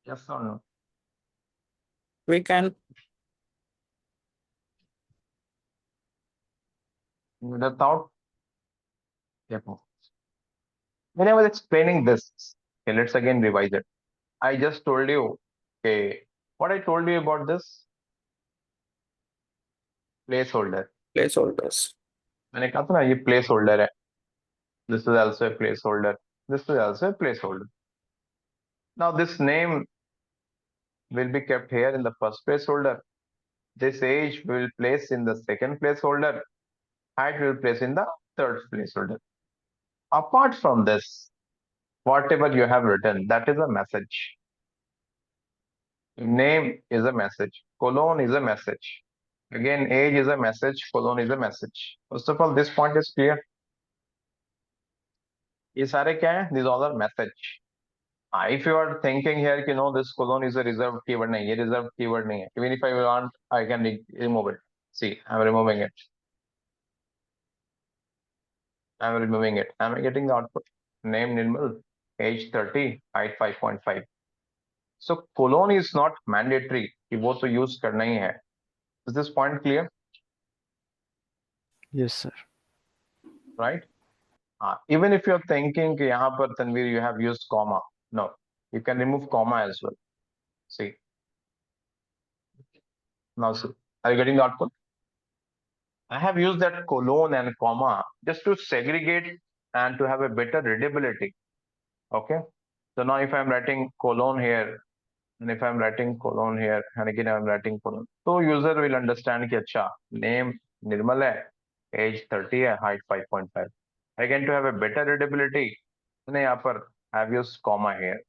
A: Yes or no?
B: We can.
A: The thought? Yeah. When I was explaining this, okay, let's again revise it. I just told you, okay, what I told you about this placeholder.
B: Placeholders.
A: मैंने कहा था ना ये placeholder है. This is also a placeholder. This is also a placeholder. Now this name will be kept here in the first placeholder. This age will place in the second placeholder. Height will place in the third placeholder. Apart from this, whatever you have written, that is a message. Name is a message. Colon is a message. Again, age is a message. Colon is a message. First of all, this point is clear. ये सारे क्या है? These all are message. If you are thinking here, you know, this colon is a reserved keyword. नहीं, ये reserved keyword नहीं है. Even if I want, I can remove it. See, I'm removing it. I'm removing it. Am I getting the output? Name Nirmal, age 30, height 5.5. So colon is not mandatory कि वो तो use करना ही है. Is this point clear?
D: Yes, sir.
A: Right? Even if you're thinking कि यहाँ पर Tanveer you have used comma. No, you can remove comma as well. See. Now see, are you getting the output? I have used that colon and comma just to segregate and to have a better readability. Okay. So now if I'm writing colon here, and if I'm writing colon here, and again I'm writing colon, so user will understand कि अच्छा name Nirmal है, age 30 है, height 5.5. Again to have a better readability, मैंने यहाँ पर have used comma here,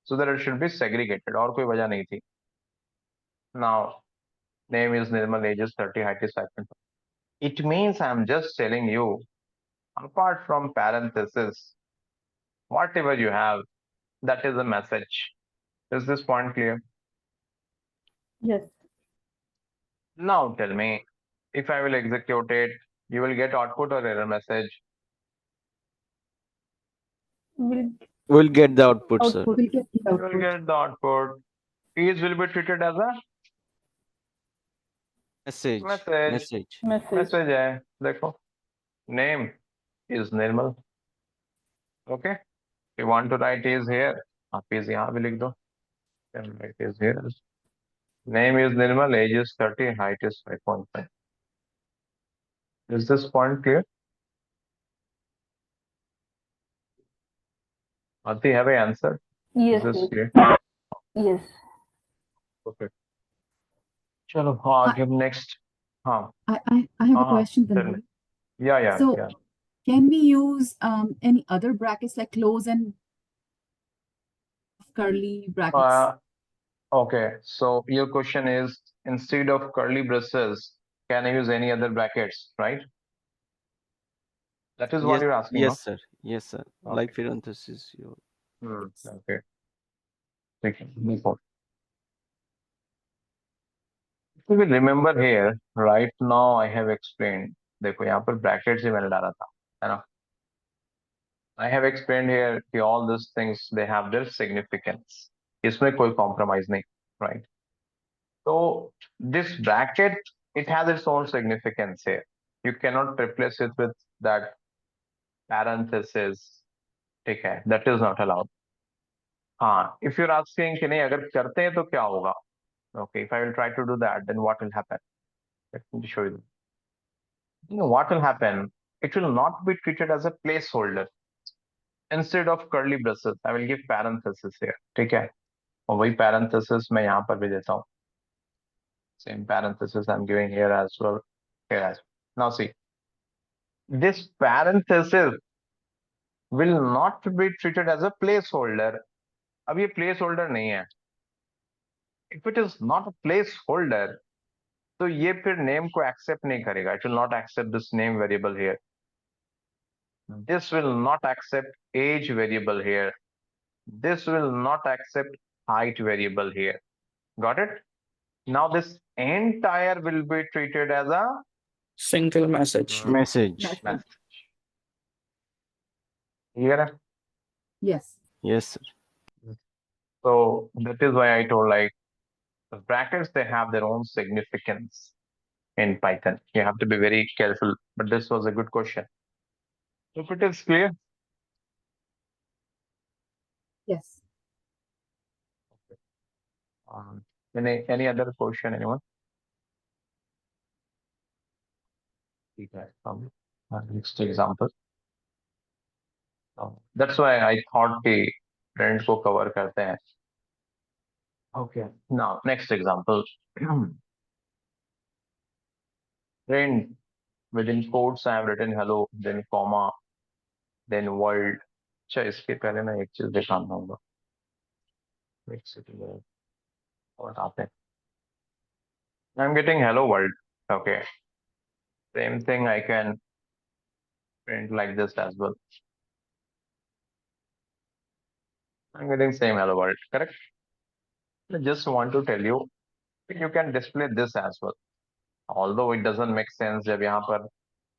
A: so that it should be segregated. और कोई वजह नहीं थी. Now name is Nirmal, age is 30, height is 5.5. It means I'm just telling you, apart from parenthesis, whatever you have, that is a message. Is this point clear?
C: Yes.
A: Now tell me, if I will execute it, you will get output or error message?
D: We'll get the output, sir.
C: Output. We'll get the
A: You will
C: output.
A: get the output. Is will be treated as a
D: Message.
A: message.
C: Message.
A: Message है, देखो. Name is Nirmal. Okay. If you want to write is here, आप इस यहाँ भी लिख दो. Then write is here. Name is Nirmal, age is 30, height is 5.5. Is this point clear? Ati, have I answered?
C: Yes,
A: Is this
C: yes,
A: clear?
C: yes.
A: Okay. चलो आगे next. हाँ
I: I have a
A: हाँ
I: question,
A: tell me.
I: Tanvi.
A: Yeah.
I: So can we use any other brackets like close and curly brackets?
A: Okay, so your question is instead of curly braces, can I use any other brackets, right? That is what
D: Yes,
A: you're asking,
D: yes, sir. Yes, sir. Like
A: Okay.
D: parenthesis.
A: no? Okay. Okay. Move on. If you will remember here, right now I have explained. देखो यहाँ पर brackets ही मैंने डाला था, है ना? I have explained here कि all these things they have their significance. इसमें कोई compromise नहीं, right? So this bracket, it has its own significance here. You cannot replace it with that parenthesis. ठीक है, that is not allowed. हाँ, if you're asking कि नहीं अगर करते हैं तो क्या होगा? Okay, if I will try to do that, then what will happen? Let me show you. You know what will happen? It will not be treated as a placeholder. Instead of curly braces, I will give parenthesis here. ठीक है? और वही parenthesis मैं यहाँ पर भी देता हूँ. Same parenthesis I'm giving here as well. Here as well. Now see, this parenthesis will not be treated as a placeholder. अब ये placeholder नहीं है. If it is not a placeholder, तो ये फिर name को accept नहीं करेगा. It will not accept this name variable here. This will not accept age variable here. This will not accept height variable here. Got it? Now this entire will be treated as a
B: Single message.
D: Message.
A: message. Here.
I: Yes.
D: Yes, sir.
A: So that is why I told like the brackets, they have their own significance in Python. You have to be very careful, but this was a good question. If it is clear,
I: Yes.
A: any other question, anyone? Okay, next example. That's why I thought the trend को cover करते हैं. Okay, now next example. Trend within quotes I have written hello, then comma, then world. अच्छा इसके पहले मैं एक चीज दिखाना होगा. What happened? I'm getting hello world. Okay. Same thing I can print like this as well. I'm getting same hello world, correct? I just want to tell you, you can display this as well. Although it doesn't make sense जब यहाँ पर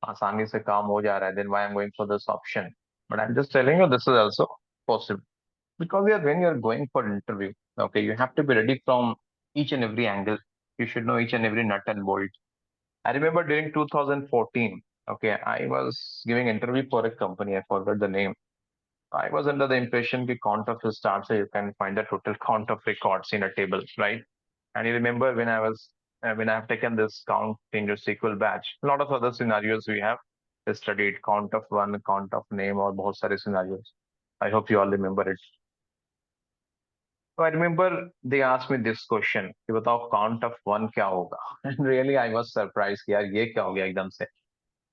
A: आसानी से काम हो जा रहा है, then why I'm going for this option. But I'm just telling you this is also possible. Because when you're going for interview, okay, you have to be ready from each and every angle. You should know each and every nut and bolt. I remember during 2014, okay, I was giving interview for a company. I forgot the name. I was under the impression the count of stars, so you can find the total count of records in a table, right? And you remember when when I have taken this count in your SQL batch, a lot of other scenarios we have studied, count of one, count of name, or बहुत सारे scenarios. I hope you all remember it. So I remember they asked me this question कि बताओ count of one क्या होगा? And really I was surprised कि यार ये क्या हो गया एकदम से?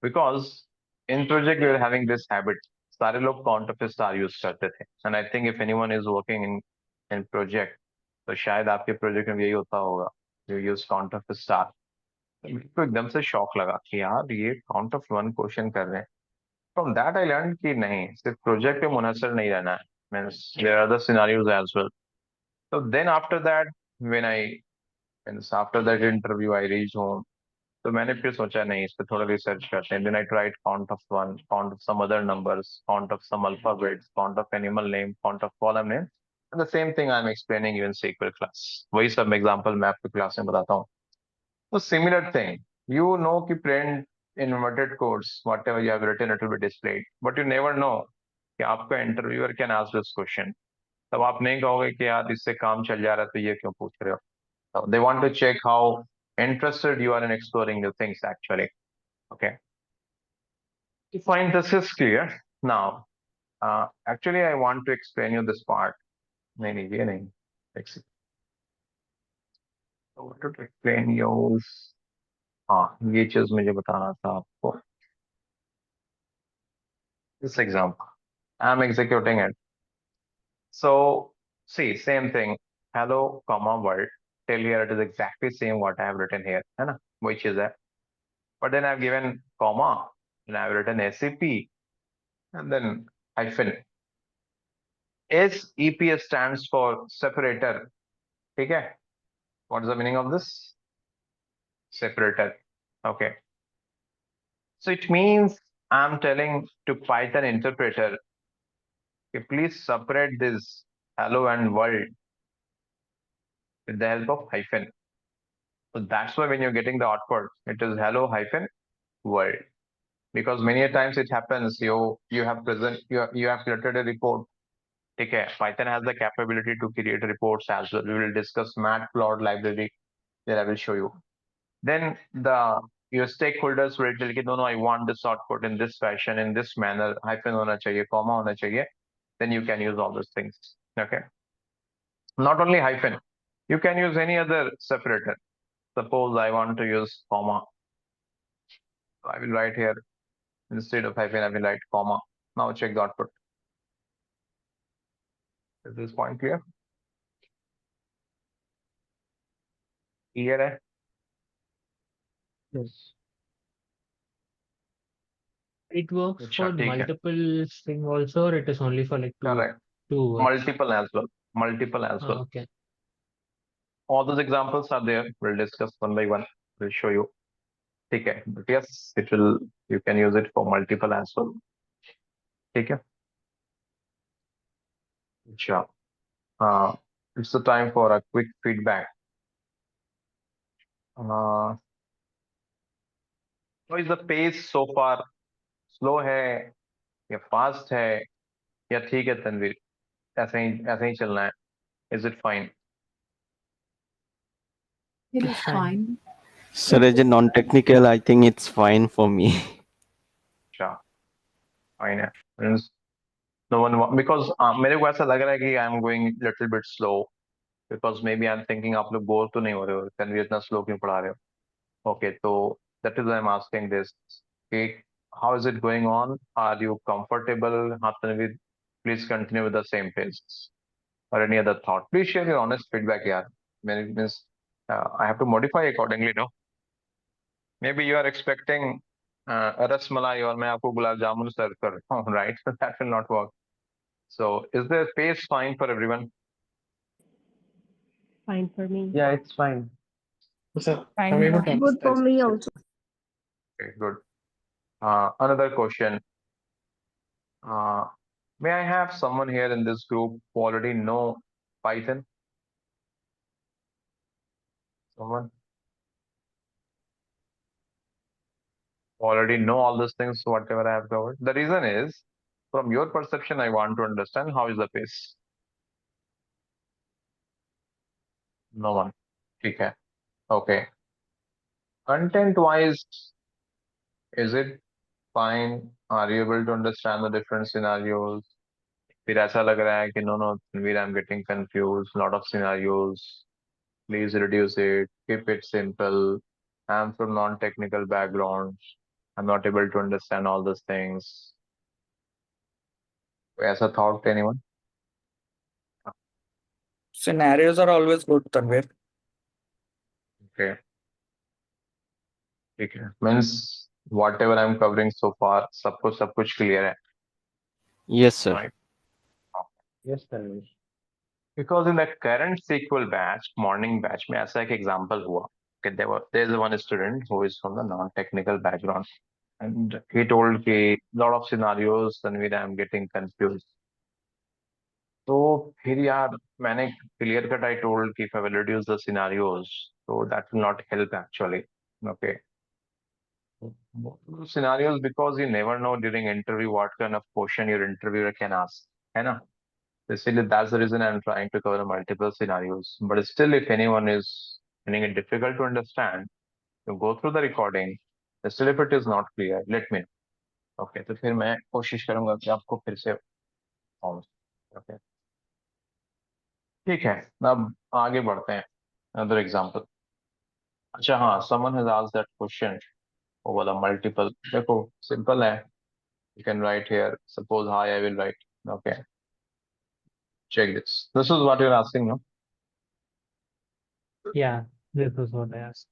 A: Because in project we were having this habit. सारे लोग count of star use करते थे. And I think if anyone is working in project, तो शायद आपके project में भी यही होता होगा. You use count of star. मेरे को एकदम से शॉक लगा कि यार ये count of one क्वेश्चन कर रहे हैं. From that I learned कि नहीं, सिर्फ project पे मुनहसर नहीं रहना है. Means there are other scenarios as well. So then after that, after that interview, I reached home. तो मैंने फिर सोचा नहीं इस पे थोड़ा रिसर्च करते हैं. Then I tried count of one, count of some other numbers, count of some alphabets, count of animal name, count of column name. And the same thing I'm explaining you in SQL class. वही सब example मैं आपको class में बताता हूँ. So similar thing, you know कि print inverted quotes, whatever you have written, it will be displayed. But you never know कि आपका interviewer can ask this question. तब आप नहीं कहोगे कि यार इससे काम चल जा रहा है तो ये क्यों पूछ रहे हो? So they want to check how interested you are in exploring new things actually. Okay. Fine, this is clear. Now, actually, I want to explain you this part. नहीं ये नहीं. I wanted to explain you. हाँ, ये चीज मुझे बताना था आपको. This example, I'm executing it. So, see, same thing. Hello, comma, world. Till here, it is exactly same what I have written here, है ना? Which is that. But then I've given comma, and I've written SCP, and then hyphen. SEP stands for separator. Okay. What is the meaning of this? Separator. Okay. So it means I'm telling to Python interpreter, okay, please separate this hello and world with the help of hyphen. So that's why when you're getting the output, it is hello hyphen world. Because many a times it happens, you have created a report. Okay, Python has the capability to create reports as well. We will discuss Matplotlib library that I will show you. Then your stakeholders will tell you, no, I want this output in this fashion, in this manner, hyphen hona chahiye, comma hona chahiye. Then you can use all those things. Okay. Not only hyphen, you can use any other separator. Suppose I want to use comma. So I will write here, instead of hyphen, I will write comma. Now check the output. Is this point clear? Clear?
H: Yes. It works
A: अच्छा,
H: for
A: ठीक है.
H: multiple string also, or it is only for like
A: Correct.
H: two words?
A: Multiple as well. Multiple as well.
H: Okay.
A: All those examples are there. We'll discuss one by one. We'll show you. Okay. But yes, it will. You can use it for multiple as well. Okay. Sure. It's the time for a quick feedback. How is the pace so far? Slow है या fast है या ठीक है तनवीर? ऐसे ही चलना है. Is it fine?
I: It is fine.
D: Sir, as a non-technical, I think it's fine for me.
A: Sure. Fine है. Means no one because मेरे को ऐसा लग रहा है कि I'm going little bit slow because maybe I'm thinking आप लोग बोर तो नहीं हो रहे हो, तनवीर इतना slow क्यों पढ़ा रहे हो? Okay, so that is why I'm asking this. Okay, how is it going on? Are you comfortable? हाँ Tanveer, please continue with the same pace. Or any other thought? Please share your honest feedback, यार. Means I have to modify accordingly, no? Maybe you are expecting a rasmalai और मैं आपको gulab jamun serve कर रहा हूँ, right? That will not work. So, is the pace fine for everyone?
F: Fine for me.
J: Yeah, it's fine. Sir,
C: Fine.
J: have you got any
G: Good for me also.
A: Okay, good. Another question. May I have someone here in this group who already know Python? Someone who already know all these things, whatever I have covered. The reason is, from your perception, I want to understand how is the pace. No one. Okay. Okay. Content-wise, is it fine? Are you able to understand the different scenarios? फिर ऐसा लग रहा है कि no, Tanveer, I'm getting confused. Lot of scenarios. Please reduce it. Keep it simple. I'm from non-technical background. I'm not able to understand all these things. ऐसा thought anyone?
B: Scenarios are always good, Tanvir.
A: Okay. ठीक है. Means whatever I'm covering so far, सब कुछ clear है.
D: Yes, sir.
A: Right.
J: Yes, Tanvir.
A: Because in the current SQL batch, morning batch, में ऐसा एक example हुआ. Okay, there's one student who is from the non-technical background, and he told a lot of scenarios, Tanvir, I'm getting confused. So फिर यार मैंने clear cut I told कि if I will reduce the scenarios, so that will not help actually. Okay. Scenarios, because you never know during interview what kind of question your interviewer can ask. है ना? Basically, that's the reason I'm trying to cover multiple scenarios. But still, if anyone is finding it difficult to understand, you go through the recording. Still, if it is not clear, let me know. Okay, तो फिर मैं कोशिश करूंगा कि आपको फिर से okay ठीक है अब आगे बढ़ते हैं अदर एग्जांपल अच्छा हाँ someone has asked that question over the multiple देखो simple है you can write here suppose hi I will write okay check this is what you're asking no
H: Yeah, this is what I asked.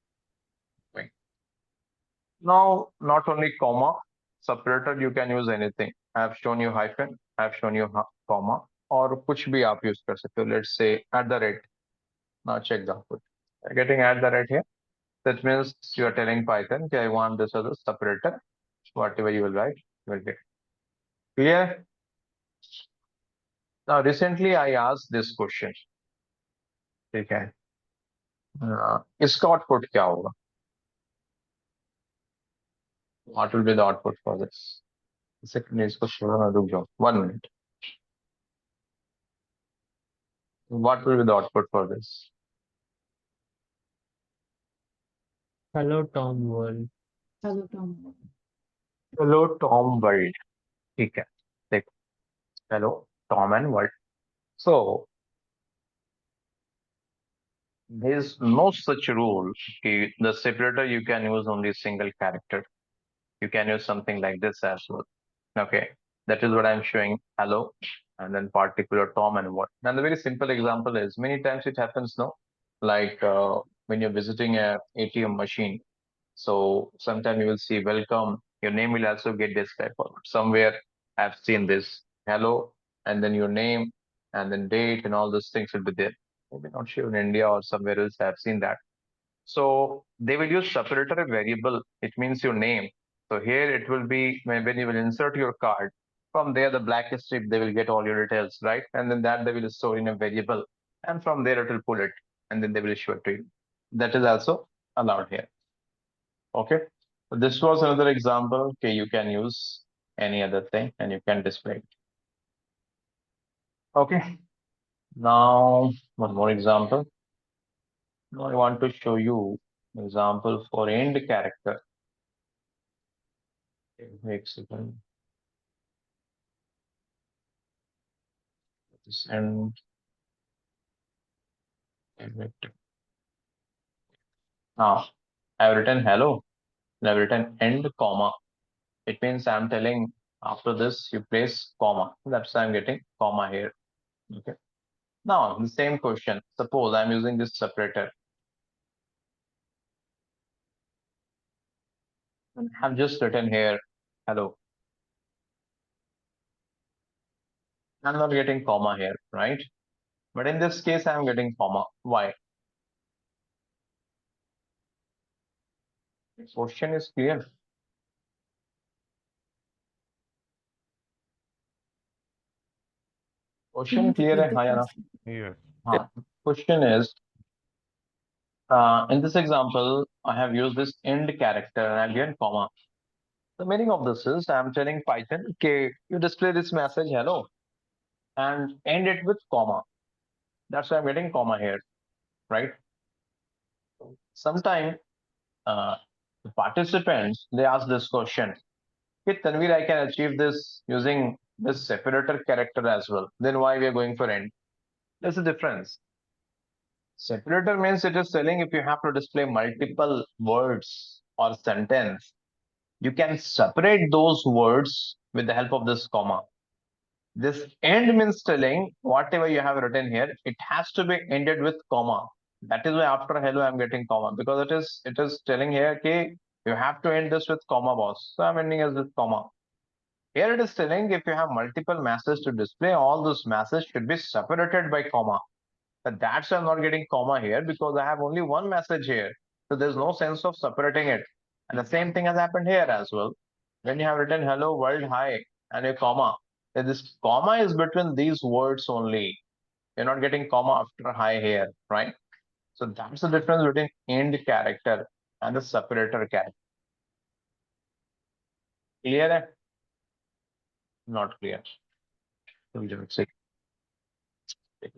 A: now not only comma separator you can use anything I have shown you hyphen I have shown you comma और कुछ भी आप use कर सकते हो let's say at the rate now check the output getting at the rate here that means you are telling Python okay I want this as a separator whatever you will write you will get clear now recently I asked this question ठीक है इसका output क्या होगा what will be the output for this इसको छोड़ो रुक जाओ 1 minute what will be the output for this
H: Hello, Tom World.
I: Hello, Tom.
A: hello Tom world ठीक है देखो hello Tom and world so there is no such rule the separator you can use only single character you can use something like this as well okay that is what I'm showing hello and then particular Tom and what and the very simple example is many times it happens no like when you're visiting a ATM machine so sometime you will see welcome your name will also get described forward somewhere I've seen this hello and then your name and then date and all those things will be there maybe not sure in India or somewhere else I've seen that so they will use separator variable it means your name so here it will be when you will insert your card from there the black strip they will get all your details right and then that they will store in a variable and from there it will pull it and then they will issue it to you that is also allowed here okay so this was another example okay you can use any other thing and you can display it okay now one more example now I want to show you example for end character wait a second this end vector now I have written hello and I've written end comma it means I'm telling after this you place comma that's why I'm getting comma here okay now the same question suppose I'm using this separator I've just written here hello I'm not getting comma here right but in this case I'm getting comma why the question is clear
I: Can
A: question
I: you
A: clear
I: repeat
A: hai
I: the
A: हाँ या ना
I: question?
E: Yeah.
A: question is in this example I have used this end character and I've given comma the meaning of this is I'm telling Python okay you display this message hello and end it with comma that's why I'm getting comma here right sometime the participants they ask this question okay Tanvir I can achieve this using this separator character as well then why we are going for end there's a difference separator means it is telling if you have to display multiple words or sentence you can separate those words with the help of this comma this end means telling whatever you have written here it has to be ended with comma that is why after hello I'm getting comma because it is telling here okay you have to end this with comma boss so I'm ending as with comma here it is telling if you have multiple messages to display all those messages should be separated by comma but that's why I'm not getting comma here because I have only one message here so there's no sense of separating it and the same thing has happened here as well when you have written hello world hi and a comma then this comma is between these words only you're not getting comma after hi here right so that's the difference between end character and the separator character Clear है? Not clear. Let's see.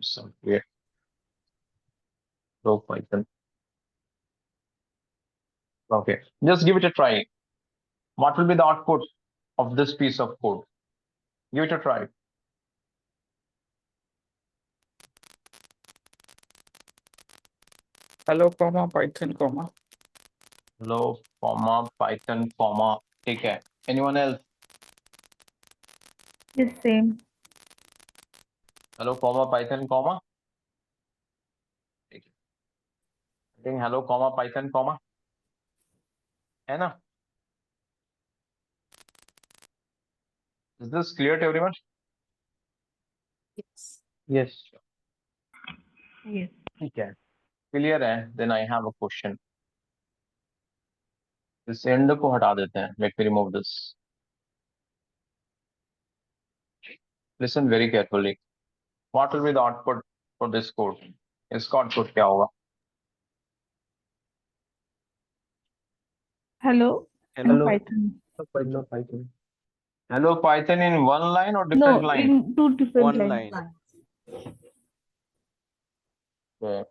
A: Some clear. Low Python. Okay, just give it a try. What will be the output of this piece of code? Give it a try.
B: Hello, comma, Python, comma.
A: Hello, comma, Python, comma. ठीक है. Anyone else?
C: Yes, same.
A: Hello, comma, Python, comma. ठीक है. I think hello, comma, Python, comma. है ना? Is this clear to everyone?
I: Yes.
J: Yes.
F: Yes.
A: ठीक है. Clear है? Then I have a question. इस end को हटा देते हैं. Let me remove this. Listen very carefully. What will be the output for this code? इसका output क्या होगा?
C: Hello, and
J: Hello.
C: Python.
J: Hello, Python.
A: Hello, Python in one line or
C: No,
A: different line?
C: in two different
D: One
C: lines.
D: line.
A: Okay.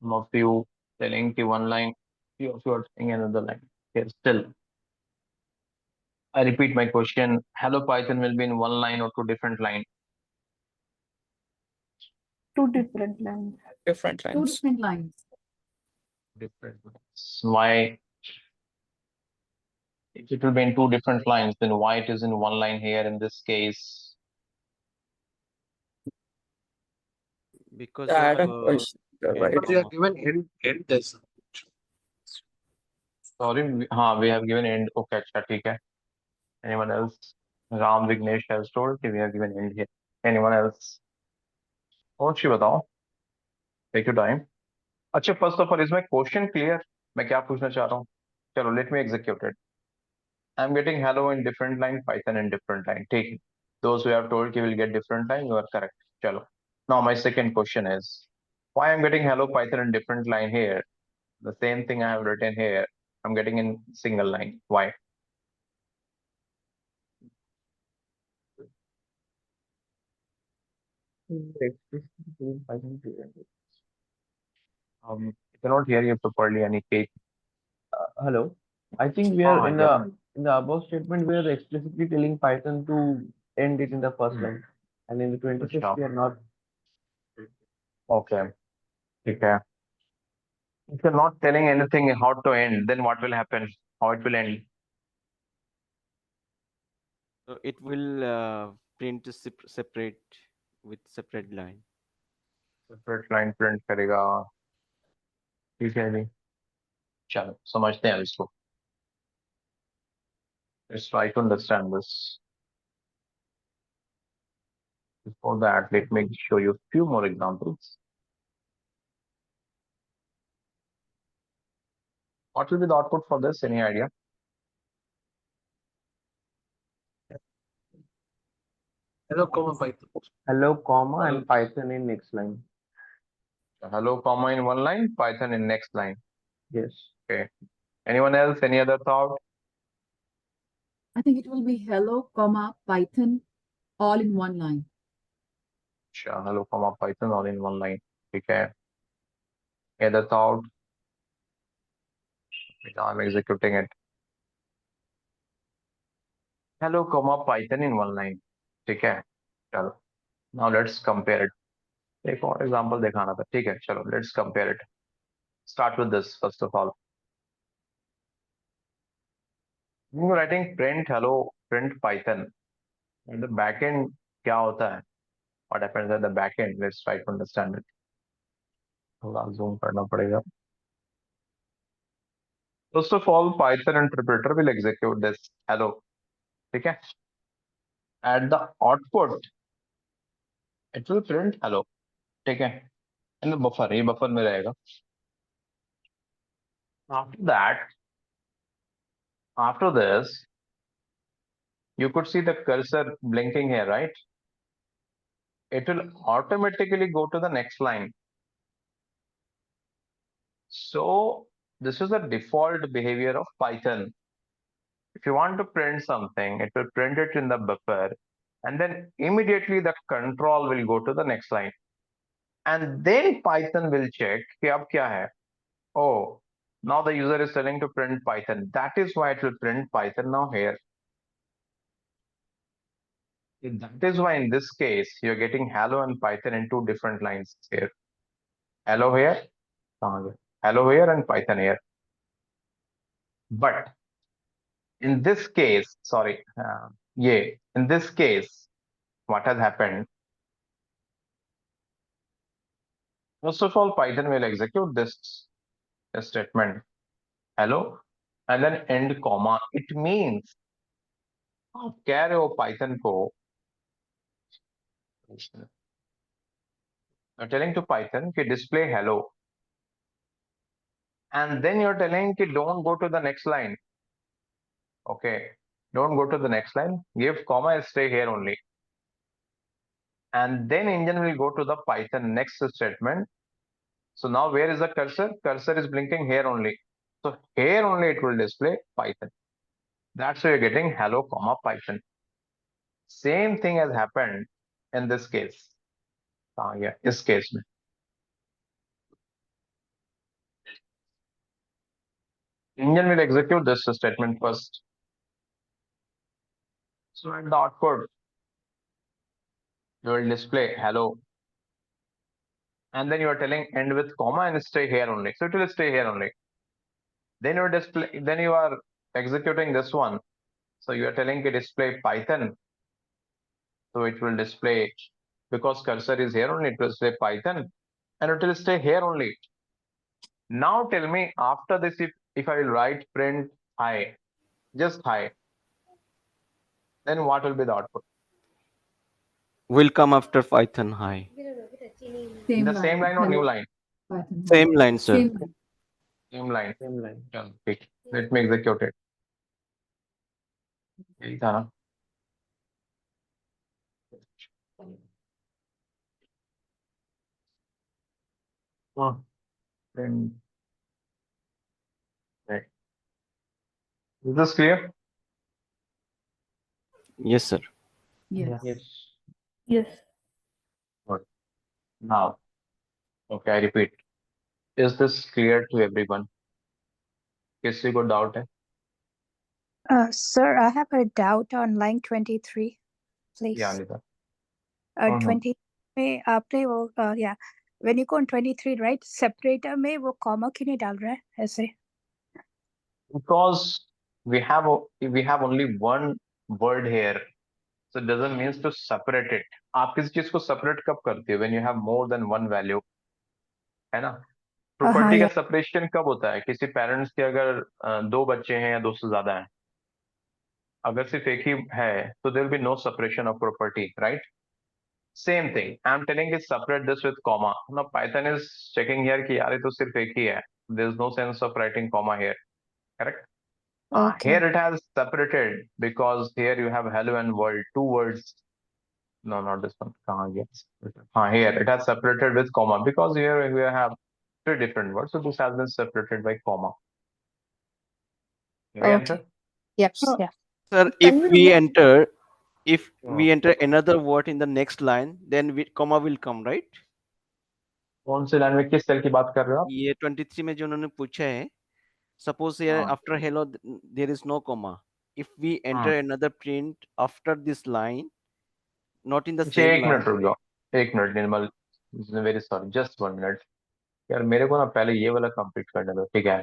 A: Some of you telling the one line, few of you are saying another line. Okay, still. I repeat my question. Hello Python will be in one line or two different line.
C: Two different lines.
B: Different
I: Two
B: lines.
I: different lines.
A: Different lines. Why? If it will be in two different lines, then why it is in one line here in this case?
D: Because
B: I had a
D: of
B: question. Right.
J: But they are given end this.
A: Sorry, we have given end. Okay, अच्छा ठीक है. Anyone else? Ram Vignesh has told कि we have given end here. Anyone else? और she बताओ. Take your time. अच्छा, first of all, is my question clear? मैं क्या पूछना चाह रहा हूँ? चलो, let me execute it. I'm getting hello in different line, Python in different line. Take it. Those who have told you will get different line, you are correct. Chalo. Now my second question is, why I'm getting hello Python in different line here? The same thing I have written here, I'm getting in single line. Why? I cannot hear you properly, Aniket.
J: Hello. I think we are in the above statement, we are explicitly telling Python to end it in the first line. And in the 26th, we are not.
A: Okay. Okay. If you're not telling anything how to end, then what will happen? How it will end?
D: so it will print separate with separate line.
A: Separate line print करेगा. ठीक है जी. चलो, समझते हैं इसको. Let's try to understand this. Before that, let me show you a few more examples. What will be the output for this? Any idea?
J: Hello, comma, Python. Hello, comma, and Python in next line.
A: Hello, comma in one line, Python in next line.
J: Yes.
A: Okay. Anyone else? Any other thought?
I: I think it will be hello, comma, Python, all in one line.
A: Sure. Hello, comma, Python all in one line. Okay. Any other thought? I'm executing it. Hello, comma, Python in one line. Okay. चलो. Now let's compare it. एक और example दिखाना था. ठीक है. चलो. Let's compare it. Start with this first of all. You're writing print hello, print Python. And the backend क्या होता है? What happens at the backend? Let's try to understand it. थोड़ा zoom करना पड़ेगा. First of all, Python interpreter will execute this hello. ठीक है? At the output, it will print hello. ठीक है? And the buffer, ये buffer में रहेगा. After this, you could see the cursor blinking here, right? It will automatically go to the next line. So this is the default behavior of Python. if you want to print something, it will print it in the buffer, and then immediately the control will go to the next line, and then Python will check कि अब क्या है. Oh, now the user is telling to print Python. That is why it will print Python now here. That is why in this case you're getting hello and Python in two different lines here. Hello here, hello here, and Python here. But in this case, sorry, in this case, what has happened? First of all, Python will execute this statement, hello, and then end comma. It means आप कह रहे हो Python को, you're telling to Python कि display hello, and then you're telling कि don't go to the next line. Okay, don't go to the next line, give comma and stay here only. And then engine will go to the Python next statement. So now where is the cursor? Cursor is blinking here only. So here only it will display Python. That's why you're getting hello comma Python. Same thing has happened in this case. Yeah, this case. Engine will execute this statement first. So at the output, you will display hello. And then you are telling end with comma and stay here only. So it will stay here only. Then you are executing this one. So you are telling it display Python. So it will display, because cursor is here only, it will display Python, and it will stay here only. Now tell me after this, if I will write print hi, just hi, then what will be the output?
D: Will come after Python hi.
A: The same line or new line?
D: Same line, sir.
A: Same line. Okay. Let me execute it. यही था ना? Print. Right. Is this clear?
D: Yes, sir.
I: Yes.
C: Yes.
A: Good. Now, okay, I repeat. Is this clear to everyone? किसी को doubt है?
K: Sir, I have a doubt on line 23, please.
A: Yeah, Anita.
K: 20 में आपने वो yeah, when you go on 23, right? Separator में वो comma क्यों नहीं डाल रहा है ऐसे?
A: Because we have only one word here, so it doesn't mean to separate it. आप किसी चीज को separate कब करते हो? When you have more than one value, है ना? Property का separation कब होता है? किसी parents के अगर दो बच्चे हैं या दो से ज्यादा हैं, अगर सिर्फ एक ही है, so there will be no separation of property, right? Same thing. I'm telling it separate this with comma. Now Python is checking here कि यार ये तो सिर्फ एक ही है. There's no sense of writing comma here. Correct?
K: Okay.
A: Here it has separated because here you have hello and world, two words. No, not this one. Yes. Here it has separated with comma because here we have three different words. So this has been separated by comma. Any answer?
K: Yep. Yeah.
D: Sir, if we enter another word in the next line, then comma will come, right?
A: कौन से line में किस cell की बात कर रहे हो आप?
D: ये 23 में जो उन्होंने पूछा है, suppose here after hello there is no comma. If we enter another print after this line, not in the same
A: एक
D: line.
A: मिनट रुक जाओ, एक मिनट निर्मल, वेरी सॉरी, जस्ट 1 मिनट यार, मेरे को ना पहले ये वाला कंप्लीट करने दो, ठीक है?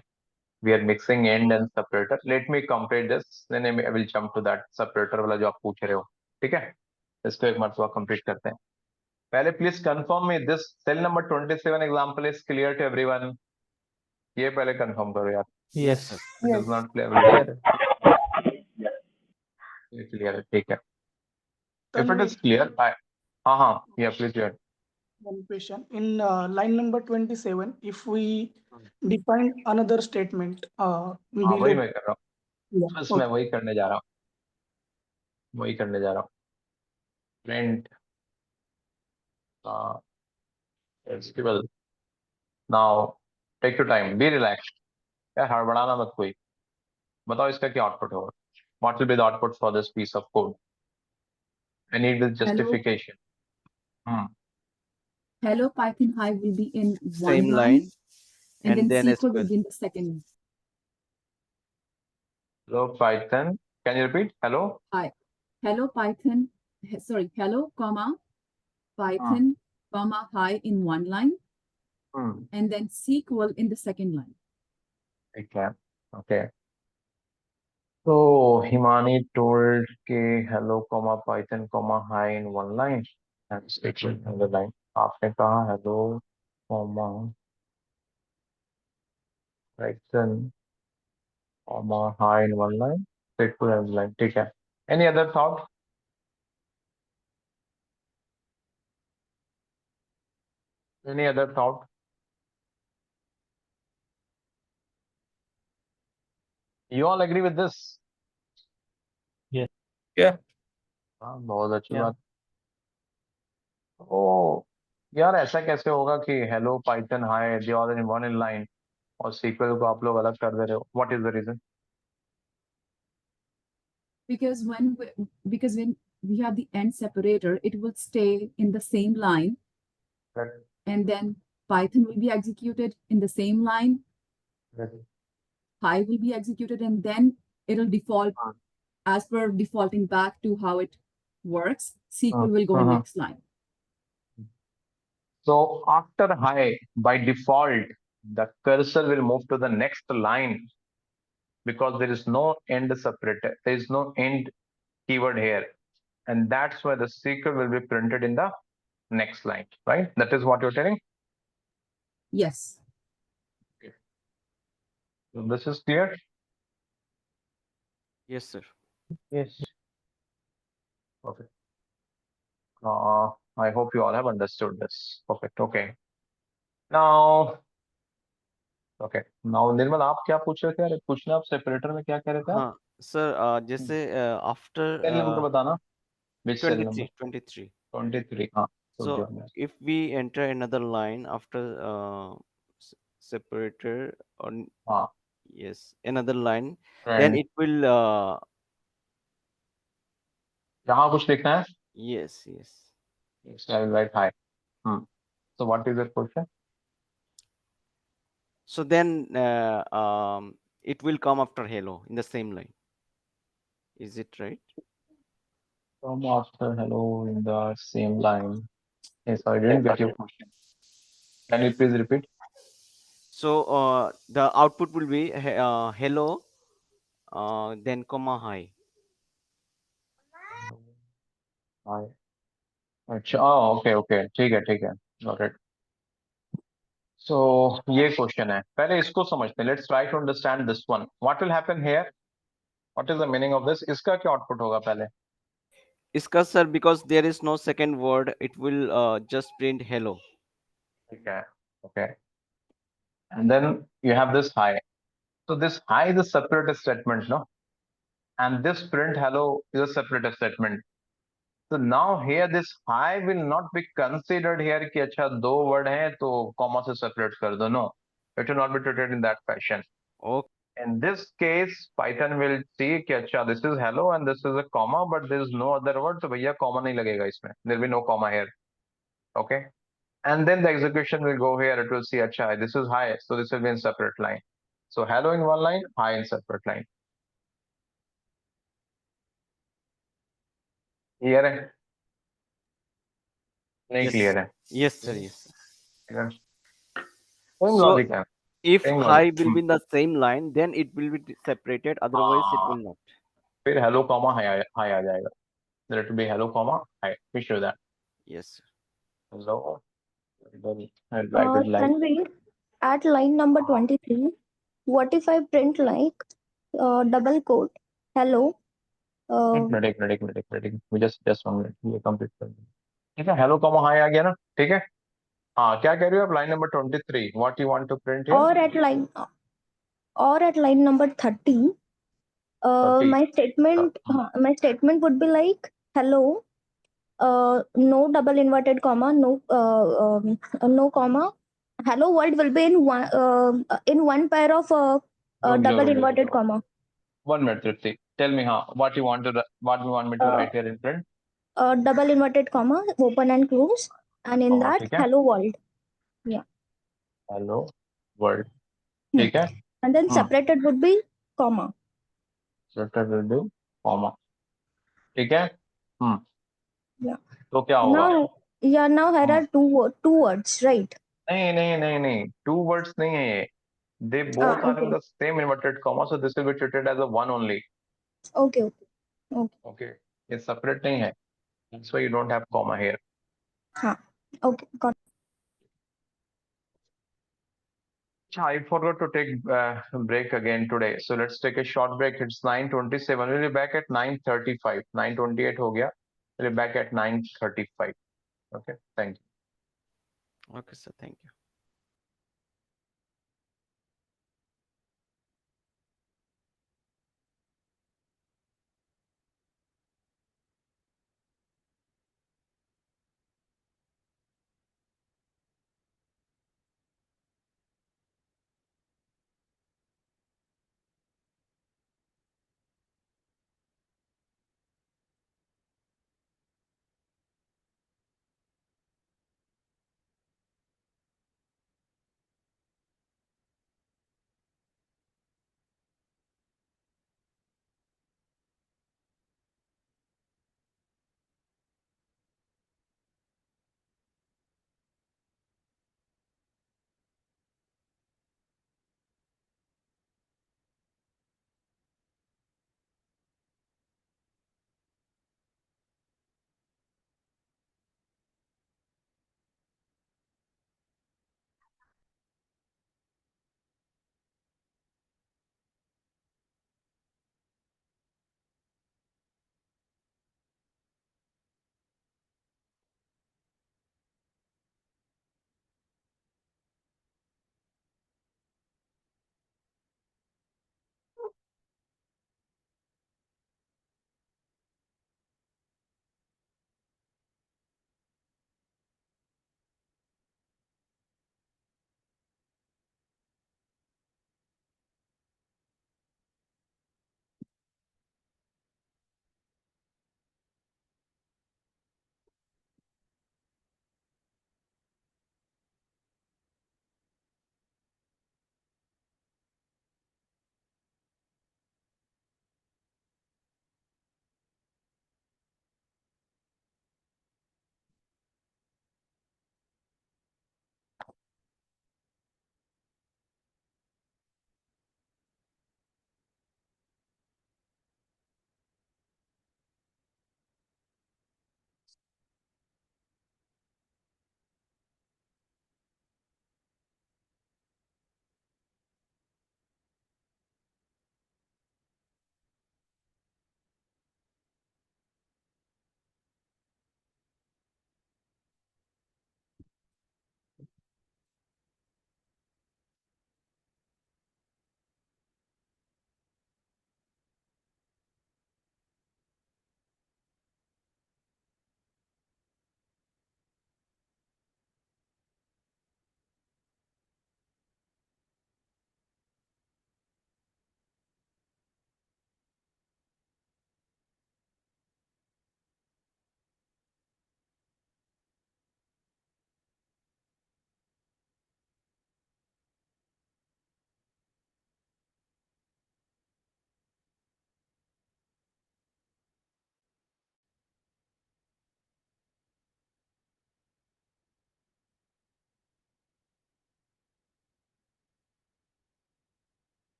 A: We are mixing and and separator. Let me complete this, then I will jump to that separator वाला जो आप पूछ रहे हो, ठीक है? इसको एक मरतबा कंप्लीट करते हैं. पहले please confirm me this cell number 27 example is clear to everyone. ये पहले कंफर्म करो यार.
H: Yes.
A: It is not clear. Clear है, ठीक है. If it is clear, yeah, please go ahead.
L: One question. In line number 27, if we define another statement below.
A: वही मैं कर रहा हूँ.
L: Yeah,
A: बस मैं वही करने जा रहा हूँ. Print SQL. Now take your time, be relaxed. यार हड़बड़ाना मत कोई. बताओ इसका क्या आउटपुट होगा? What will be the output for this piece of code? I need this justification.
I: Hello Python hi will be in
D: Same
I: one
D: line,
I: and
D: and
I: then
D: then
I: SQL will
D: SQL.
I: be in the second.
A: Hello Python. Can you repeat? Hello.
I: Hi. Hello Python. Sorry. Hello, comma Python, comma hi in one line, and then SQL in the second line.
A: Okay. Okay. So Himani told के hello comma Python comma hi in one line and SQL in the line. आपने कहा hello comma Python comma hi in one line, SQL in the line. ठीक है. Any other thought? Any other thought? You all agree with this?
H: Yes.
B: Yeah.
A: हाँ बहुत अच्छी बात. ओ यार ऐसा कैसे होगा कि hello Python hi they all in one in line और SQL को आप लोग अलग कर दे रहे हो? What is the reason?
I: Because when we have the end separator, it will stay in the same line.
A: Correct.
I: And then Python will be executed in the same line.
A: Correct.
I: Hi will be executed, and then it'll default as per defaulting back to how it works. SQL will go in next line.
A: So after hi, by default, the cursor will move to the next line because there is no end separator. There is no end keyword here. And that's why the SQL will be printed in the next line, right? That is what you're telling?
I: Yes.
A: So this is clear?
D: Yes, sir.
A: Yes. Perfect. I hope you all have understood this. Perfect. Okay. Now, okay. Now, Nirmal, आप क्या पूछ रहे थे? अरे पूछना आप separator में क्या कह रहे थे आप?
D: हाँ, sir. जैसे after
A: Cell number बताना. Which cell number?
D: 23.
A: 23. हाँ.
D: So if we enter another line after separator on yes another line, then it will
A: यहाँ कुछ लिखना है?
D: yes.
A: Yes, I will write hi. So what is the question?
D: So then it will come after hello in the same line. Is it right?
A: Come after hello in the same line. Yes, I didn't get your question. Can you please repeat?
D: So the output will be hello, then comma hi.
A: Hi. अच्छा, okay. ठीक है. Got it. So ये question है. पहले इसको समझते हैं. Let's try to understand this one. What will happen here? What is the meaning of this? इसका क्या output होगा पहले?
D: इसका sir, because there is no second word, it will just print hello.
A: Okay. And then you have this hi. So this hi is a separate statement, no? And this print hello is a separate statement. So now here this hi will not be considered here कि अच्छा दो word हैं तो comma से separate कर दो. No, it will not be treated in that fashion.
D: Okay.
A: In this case, Python will see कि अच्छा this is hello and this is a comma, but there is no other word, तो भैया comma नहीं लगेगा इसमें. There will be no comma here. Okay. And then the execution will go here. It will see अच्छा this is hi, so this will be in separate line. So hello in one line, hi in separate line. Clear है? नहीं clear है?
D: Yes, sir. Yes.
A: Same
D: So
A: logic है.
D: if
A: Same
D: hi
A: logic.
D: will be in the same line, then it will be separated. Otherwise, it will not.
A: फिर hello comma hi आ जाएगा. There it will be hello comma hi. We show that.
D: Yes, sir.
A: Hello. I'll write it like.
G: Tanvi, at line number 23, what if I print like double quote, hello?
A: एक minute. We just 1 minute. ये complete कर दें. ठीक है. Hello comma hi आ गया ना? ठीक है. हाँ क्या कह रहे हो आप? Line number 23. What you want to print here?
G: Or at line number 30.
A: 30.
G: My statement would be like hello, no double inverted comma, no comma. Hello world will be in one pair of double inverted comma.
A: 1 minute, Tripti. Tell me what you want to what you want me to write here in print.
G: Double inverted comma, open and close, and in
A: Comma,
G: that
A: ठीक है?
G: hello world. Yeah.
A: Hello world.
G: Hmm.
A: ठीक है?
G: And then separated would be comma.
A: Separated will do comma. ठीक है?
G: Yeah.
A: तो क्या होगा?
G: Now here are two words, right?
A: नहीं. Two words नहीं है ये. They both are in
G: Okay.
A: the same inverted comma, so this will be treated as a one only.
G: Okay.
A: Okay. It's separate नहीं है. That's why you don't have comma here.
G: Okay. Got
A: I forgot to take break again today. So let's take a short break. It's 9:27. We'll be back at 9:35. 9:28 हो गया. We'll be back at 9:35. Okay. Thank you.
D: Okay, sir. Thank you.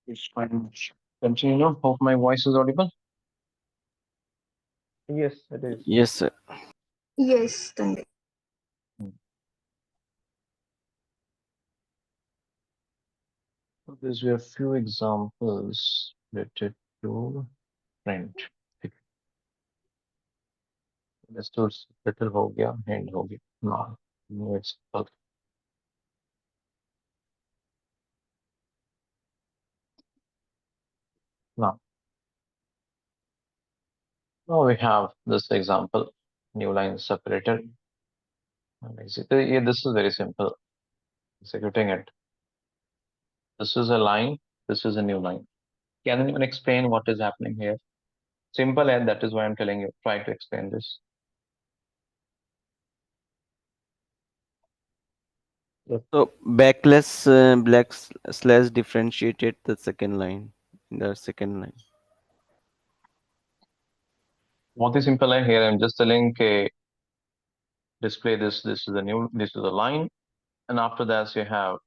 A: It's fine. Continue now. Hope my voice is audible.
J: Yes, it is.
D: Yes, sir.
G: Yes, Tanvi.
A: So these were a few examples related to print. This तो settle हो गया, end हो गया. No, it's okay. Now we have this example, new line separator. Basically, yeah, this is very simple. Executing it. This is a line. This is a new line. Can anyone explain what is happening here? Simple, and that is why I'm telling you. Try to explain this.
D: So black slash differentiated the second line in the second line.
A: What is simple line here? I'm just telling okay, display this. This is a new. This is a line, and after that you have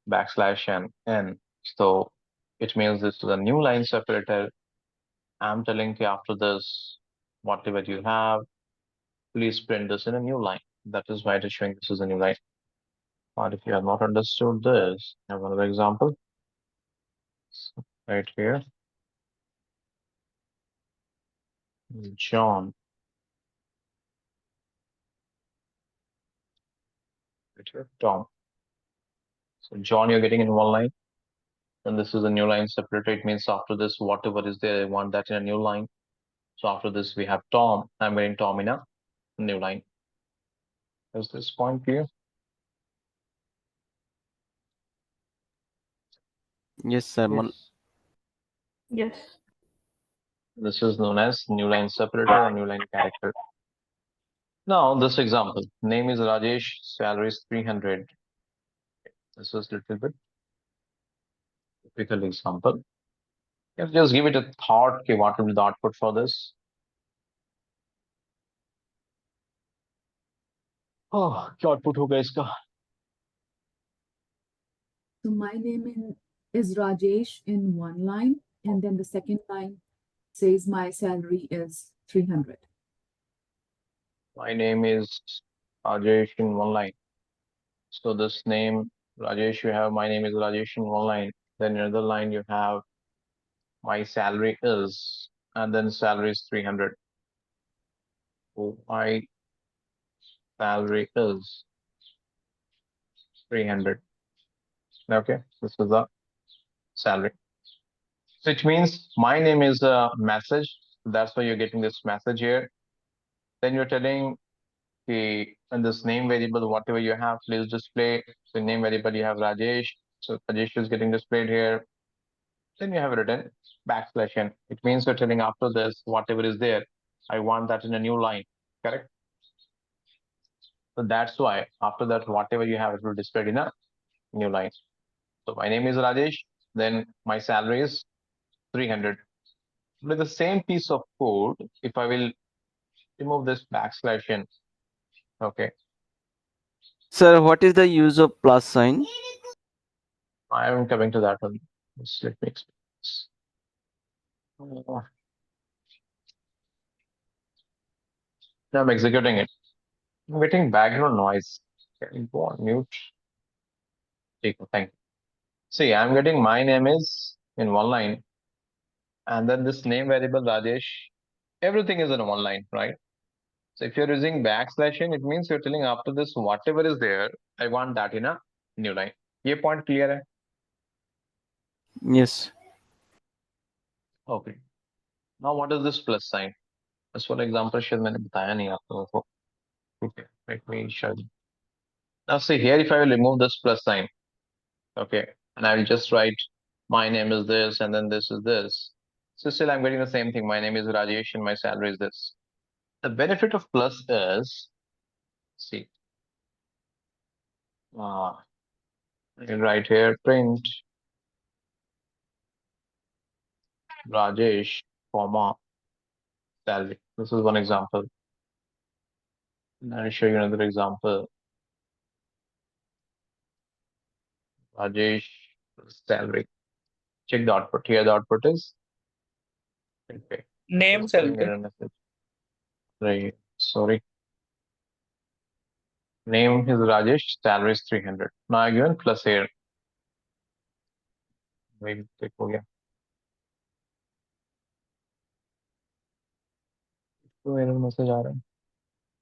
A: backslash and n. So it means this is a new line separator. I'm telling you after this, whatever you have, please print this in a new line. That is why it is showing this is a new line. But if you have not understood this, I have another example. So right here, John. Right here, Tom. So John, you're getting in one line. And this is a new line separator. It means after this, whatever is there, I want that in a new line. So after this, we have Tom. I'm getting Tom in a new line. Is this point clear?
D: Yes, sir.
C: Yes.
A: This is known as new line separator or new line character. Now, this example, name is Rajesh, salary is 300. This is a little bit typical example. You just give it a thought, okay, what will be the output for this? Oh, क्या output होगा इसका?
I: So my name is Rajesh in one line, and then the second line says my salary is 300.
A: My name is Rajesh in one line. So this name, Rajesh, you have my name is Rajesh in one line. Then another line you have my salary is, and then salary is 300. So my salary is 300. Okay, this is the salary. So it means my name is a message. That's why you're getting this message here. Then you're telling the in this name variable, whatever you have, please display. So name variable you have Rajesh. So Rajesh is getting displayed here. Then you have written backslash n. It means you're telling after this, whatever is there, I want that in a new line. Correct? So that's why after that, whatever you have, it will display in a new line. So my name is Rajesh. Then my salary is 300. With the same piece of code, if I will remove this backslash n, okay.
D: Sir, what is the use of plus sign?
A: I am coming to that one. Just let me explain this. I'm executing it. I'm getting background noise. Can you go on mute? Okay, thank you. See, I'm getting my name is in one line, and then this name variable Rajesh, everything is in one line, right? So if you're using backslash n, it means you're telling after this, whatever is there, I want that in a new line. ये point clear है?
D: Yes.
A: Okay. Now what is this plus sign? This one example शायद मैंने बताया नहीं आप लोगों को. Okay, let me show you. Now see here, if I will remove this plus sign, okay, and I will just write my name is this and then this is this. So still I'm getting the same thing. My name is Rajesh and my salary is this. The benefit of plus is, see, right here, print Rajesh, comma, salary. This is one example. And I'll show you another example. Rajesh, salary. Check the output. Here the output is okay.
B: Name
A: Just showing
B: selfie.
A: error message. Right. Sorry. Name is Rajesh. Salary is 300. Now I given plus here. Maybe click हो गया. तो error message आ रहा है.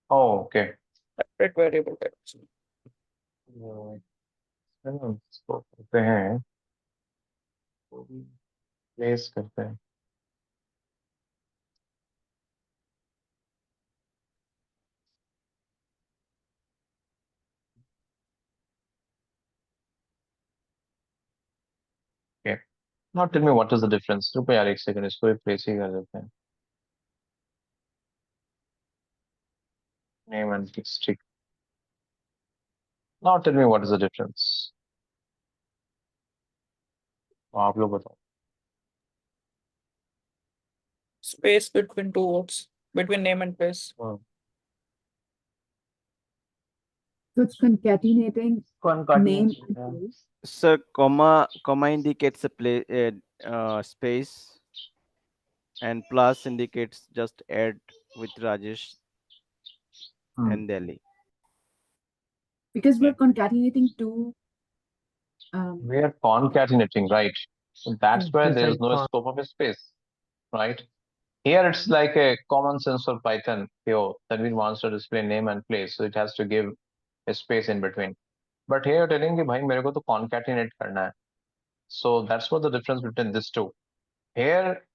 A: Oh, okay.
B: Separate variable types.
A: इसको करते हैं. Place करते हैं. Okay. Now tell me what is the difference. रुको यार एक सेकंड इसको भी प्लेस ही कर देते हैं. Name and stick. Now tell me what is the difference. आप लोग बताओ.
B: Space between two words, between name and place.
I: So it's concatenating name and place.
D: Sir, comma indicates a space, and plus indicates just add with Rajesh and Delhi.
I: Because we're concatenating two.
A: We are concatenating, right? So that's why
J: Just
A: there is
J: like
A: no scope of a space, right? Here it's like a common sense for Python. Here, Tanvir wants to display name and place, so it has to give a space in between. But here you're telling कि भाई मेरे को तो concatenate करना है. So that's what the difference between these two. Here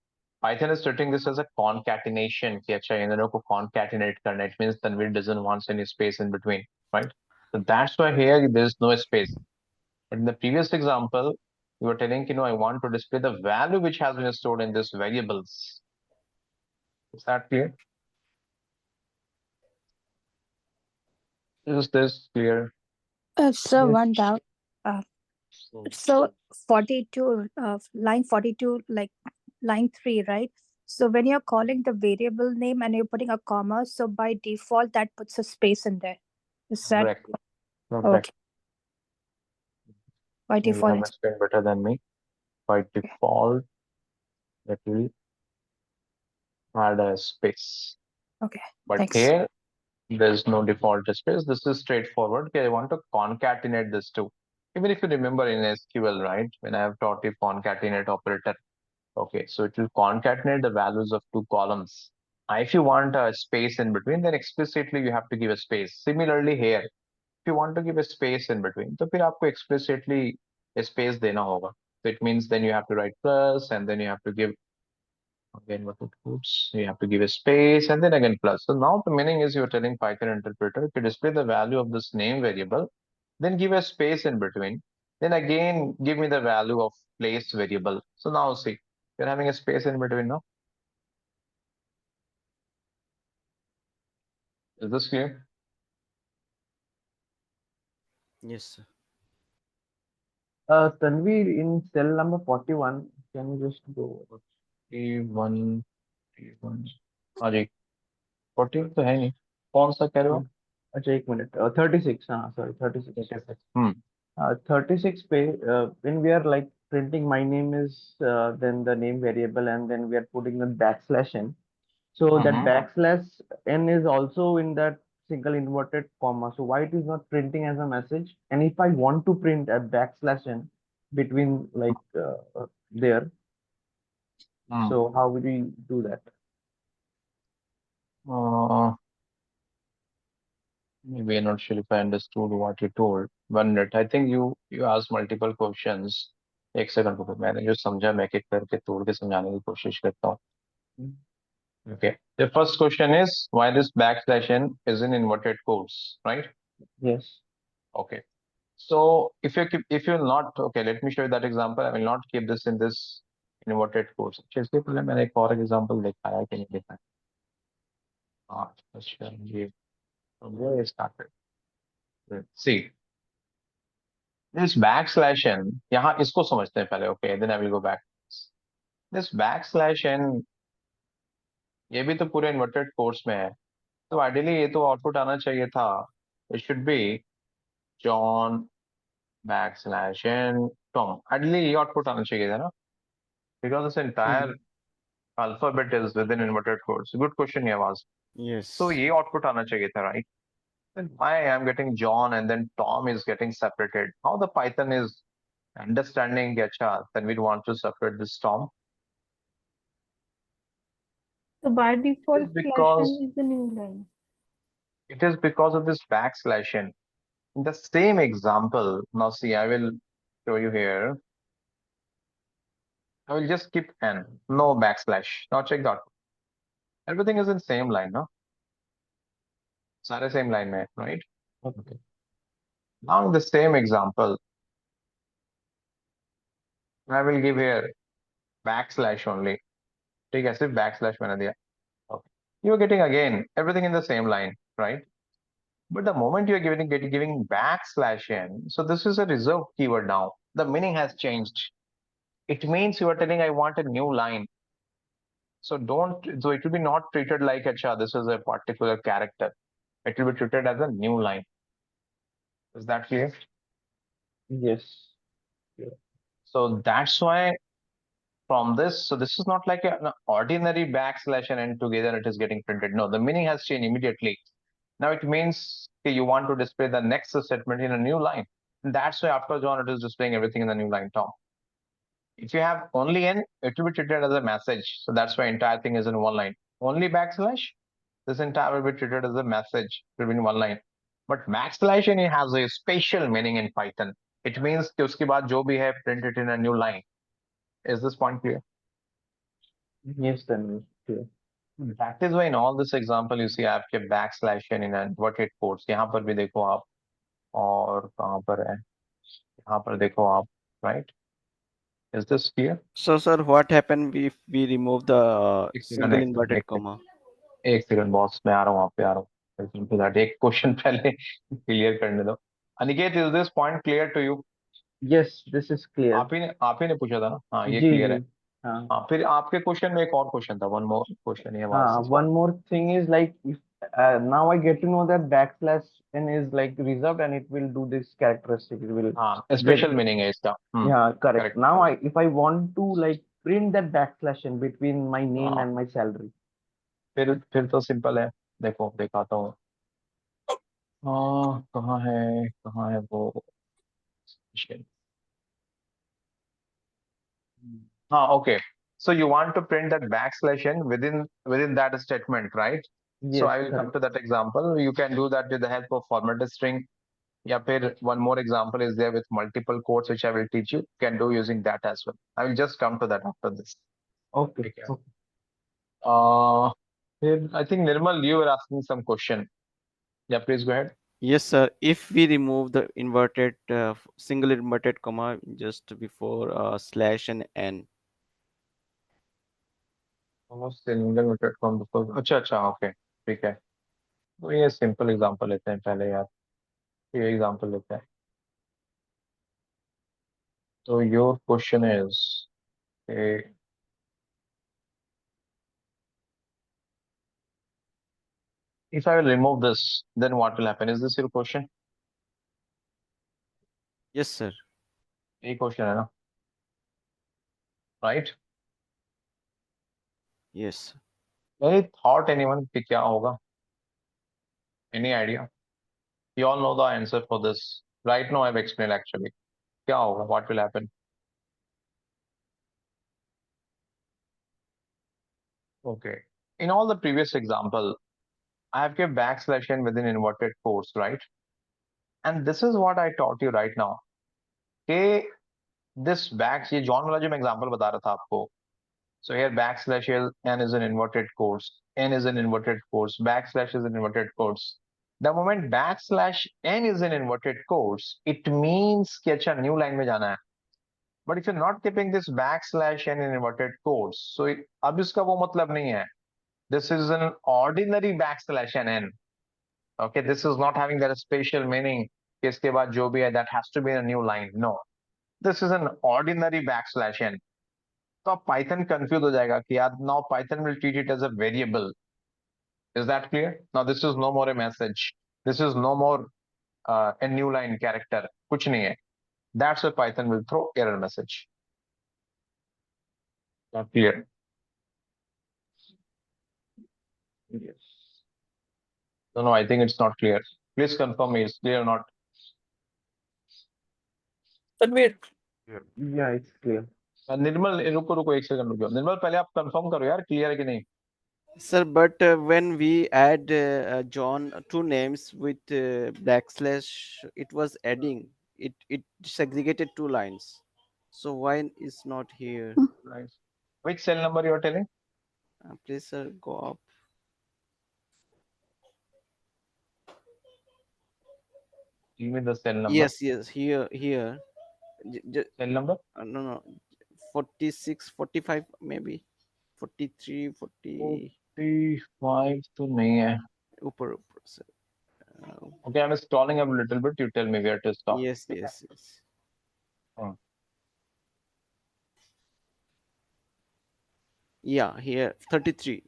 A: Python is treating this as a concatenation. कि अच्छा इन दोनों को concatenate करना है. It means Tanvir doesn't want any space in between, right? So that's why here there is no space. But in the previous example, you were telling, I want to display the value which has been stored in this variables. Is that clear? Is this clear?
K: So
A: Yes.
K: one doubt. So 42, line 42, like line 3, right? So when you're calling the variable name and you're putting a comma, so by default that puts a space in there. Is that
A: Correct.
K: okay? By
A: You
K: default,
A: have explained better than me. By default, that will add a space.
K: okay.
A: But
K: Thanks.
A: here, there's no default space. This is straightforward. Okay, I want to concatenate this too. Even if you remember in SQL, right? When I have taught you concatenate operator. Okay, so it will concatenate the values of two columns. If you want a space in between, then explicitly you have to give a space. Similarly here, if you want to give a space in between, तो फिर आपको explicitly a space देना होगा. So it means then you have to write plus, and then you have to give again what it puts. You have to give a space, and then again plus. So now the meaning is you're telling Python interpreter to display the value of this name variable, then give a space in between, then again give me the value of place variable. So now see, you're having a space in between now. Is this clear?
D: Yes, sir.
J: Tanvir, in cell number 41, can you just go?
A: T1, T1. हाँ जी, 40 तो है नहीं. कौन सा कह रहे हो?
J: अच्छा एक मिनट. 36. हाँ, sorry, 36.
A: 36.
J: 36 पे when we are like printing my name is then the name variable, and then we are putting the backslash n. So that backslash n is also in that single inverted comma. So why it is not printing as a message? And if I want to print a backslash n between like there, so how would we do that?
A: Maybe I'm not sure if I understood what you told. 1 minute. I think you asked multiple questions. एक second रुको, मैंने जो समझा मैं एक करके तोड़ के समझाने की कोशिश करता हूँ. Okay. The first question is why this backslash n is in inverted quotes, right?
J: Yes.
A: Okay. So if you'll not, okay, let me show you that example. I will not keep this in this inverted quotes. इसके पहले मैंने एक और example दिखाया कि नहीं दिखाया. अच्छा ये where is started? Let's see. This backslash n, यहाँ इसको समझते हैं पहले. Okay, then I will go back. This backslash n, ये भी तो पूरे inverted quotes में है. तो ideally ये तो output आना चाहिए था. It should be John backslash n Tom. Ideally ये output आना चाहिए था ना. because this entire alphabet is within inverted quotes. Good question you have asked.
D: Yes.
A: So ये output आना चाहिए था, right? Then I am getting John and then Tom is getting separated. How the Python is understanding Gacha, then we want to separate this Tom.
C: So by default,
A: because
C: slash n is the new line.
A: it is because of this backslash n. In the same example, now see, I will show you here. I will just keep n, no backslash. Now check that. Everything is in same line, no? Sare same line, mein, right? Okay. Now in the same example, I will give here backslash only. ठीक है, सिर्फ backslash मैंने दिया. Okay. You are getting again everything in the same line, right? But the moment you are giving backslash n, so this is a reserved keyword now. The meaning has changed. It means you are telling I want a new line. So it will be not treated like acha, this is a particular character. It will be treated as a new line. Is that clear?
J: Yes.
A: So that's why from this, so this is not like an ordinary backslash and n together it is getting printed. No, the meaning has changed immediately. Now it means you want to display the next statement in a new line. And that's why after John it is displaying everything in the new line, Tom. If you have only n, it will be treated as a message. So that's why entire thing is in one line. Only backslash, this entire will be treated as a message in one line. But backslash n has a special meaning in Python. It means कि उसके बाद जो भी है print it in a new line. Is this point clear?
J: Yes, then clear.
A: That is why in all this example you see I have kept backslash n in inverted quotes. यहाँ पर भी देखो आप और कहाँ पर है? यहाँ पर देखो आप, right? Is this clear?
D: So, sir, what happened if we remove the single inverted comma?
A: एक सेकंड बॉस, मैं आ रहा हूँ, वहाँ पे आ रहा हूँ. एक क्वेश्चन पहले क्लियर करने दो. Aniket, is this point clear to you?
J: Yes, this is clear.
A: आप ही ने पूछा था ना? हाँ, ये
J: जी,
A: क्लियर है.
J: जी, हाँ.
A: हाँ, फिर आपके क्वेश्चन में एक और क्वेश्चन था. One more question here.
J: हाँ, one more thing is like if now I get to know that backslash n is like reserved and it will do this characteristic. It will.
A: हाँ, special meaning है इसका.
J: Yeah, correct. Now if I want to like print that backslash n between my name and my salary.
A: फिर तो simple है. देखो दिखाता हूँ. कहाँ है वो? हाँ, okay. So you want to print that backslash n within that statement, right?
J: Yes,
A: so I will come to that example. You can do that with the help of formatted string. Yeah, one more example is there with multiple quotes, which I will teach you. You can do using that as well. I will just come to that after this.
J: Okay.
A: I think Nirmal, you were asking some question. Yeah, please go ahead.
D: Yes, sir. If we remove the inverted single inverted comma just before slash and n.
A: Single inverted comma before. अच्छा, okay, ठीक है. तो ये simple example लेते हैं पहले यार. ये example लेते हैं. So your question is, if I will remove this, then what will happen? Is this your question?
D: Yes, sir.
A: A question है ना? Right?
D: Yes.
A: Any thought anyone कि क्या होगा? Any idea? You all know the answer for this. Right now I've explained actually. क्या होगा? What will happen? Okay. In all the previous example, I have kept backslash n within inverted quotes, right? And this is what I taught you right now. Okay, this ये John वाला जो मैं example बता रहा था आपको. So here backslash n is an inverted quotes, n is an inverted quotes, backslash is an inverted quotes. The moment backslash n is in inverted quotes, it means कि अच्छा new line में जाना है. But if you're not keeping this backslash n in inverted quotes, so अब इसका वो मतलब नहीं है. This is an ordinary backslash n. Okay, this is not having that special meaning. कि इसके बाद जो भी है that has to be in a new line. No, this is an ordinary backslash n. तो अब Python confused हो जाएगा कि यार now Python will treat it as a variable. Is that clear? Now this is no more a message. This is no more a new line character. कुछ नहीं है. That's why Python will throw error message. Not clear. Yes. No, I think it's not clear. Please confirm me, it's clear or not.
B: Tanvir,
J: Yeah, it's clear.
A: निर्मल रुको एक second रुको निर्मल पहले आप confirm करो यार क्लियर है कि नहीं.
D: Sir, but when we add John two names with backslash, it was adding. It segregated two lines. So why is not here?
A: Nice. Which cell number you are telling?
D: Please, sir, go up.
A: Give me the cell number.
D: Yes, here.
A: Cell number?
D: No, 46, 45 maybe. 43, 40.
A: 45 तो नहीं है.
D: ऊपर sir.
A: Okay, I'm scrolling up a little bit. You tell me where to stop.
D: Yes. Yeah, here 33.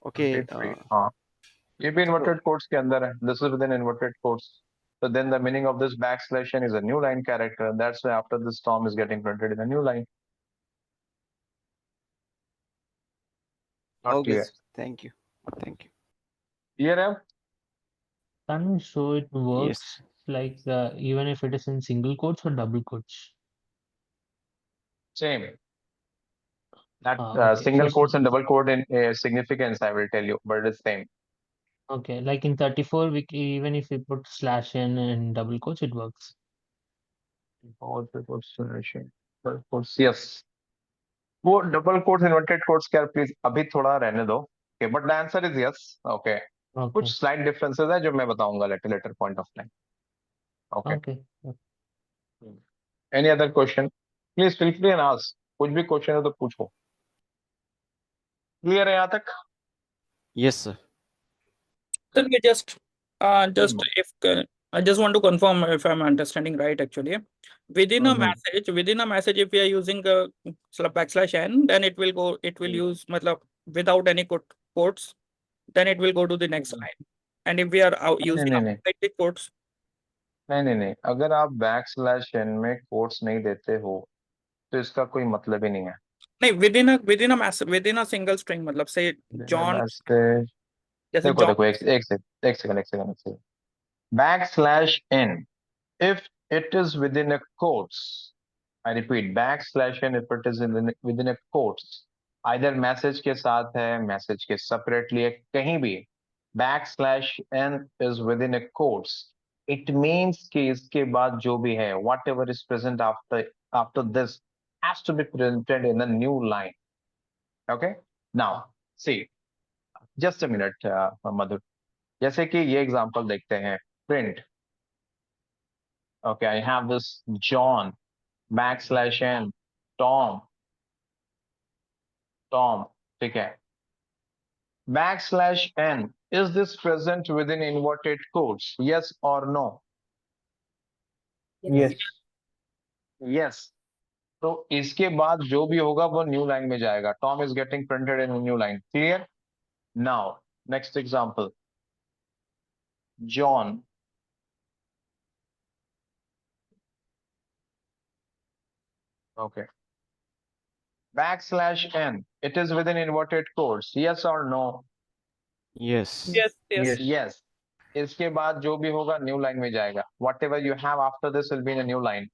D: Okay.
A: 33. हाँ. ये भी inverted quotes के अंदर है. This is within inverted quotes. So then the meaning of this backslash n is a new line character. That's why after this Tom is getting printed in a new line. Not
D: Okay,
A: clear.
D: sir. Thank you.
A: Clear है?
H: So it works like even if it is in single quotes or double quotes.
A: Same. That
H: Okay.
A: single quotes and double quote in significance, I will tell you, but it's same.
H: Okay, like in 34, even if we put slash n and double quotes, it works.
A: Yes. वो double quotes, inverted quotes क्या please अभी थोड़ा रहने दो. Okay, but the answer is yes. Okay. कुछ slight differences है जो मैं बताऊंगा at a later point of time. Okay. Any other question? Please feel free and ask. कुछ भी question है तो पूछो. Clear है यहाँ तक?
D: Yes, sir.
B: Tanvir, just if I just want to confirm if I'm understanding right. Actually, within a message, if we are using a backslash n, then it will go. It will use मतलब without any quotes. Then it will go to the next line. And if we are using the quotes,
A: नहीं. अगर आप backslash n में quotes नहीं देते हो तो इसका कोई मतलब ही नहीं है.
B: नहीं within a single string मतलब say John जैसे
A: देखो एक second. Backslash n if it is within a quotes, I repeat, backslash n if it is within a quotes, either message के साथ है, message के separately है, कहीं भी backslash n is within a quotes, it means कि इसके बाद जो भी है, whatever is present after this has to be printed in a new line. Okay, now see, just a minute, Madhur. जैसे कि ये example देखते हैं, print. Okay, I have this John backslash n Tom, ठीक है. Backslash n, is this present within inverted quotes? Yes or no? Yes. तो इसके बाद जो भी होगा वो न्यू लाइन में जाएगा. Tom is getting printed in a new line. Clear? Now, next example. John. Okay. Backslash n, it is within inverted quotes. Yes or no?
D: Yes.
B: Yes.
A: इसके बाद जो भी होगा न्यू लाइन में जाएगा. Whatever you have after this will be in a new line.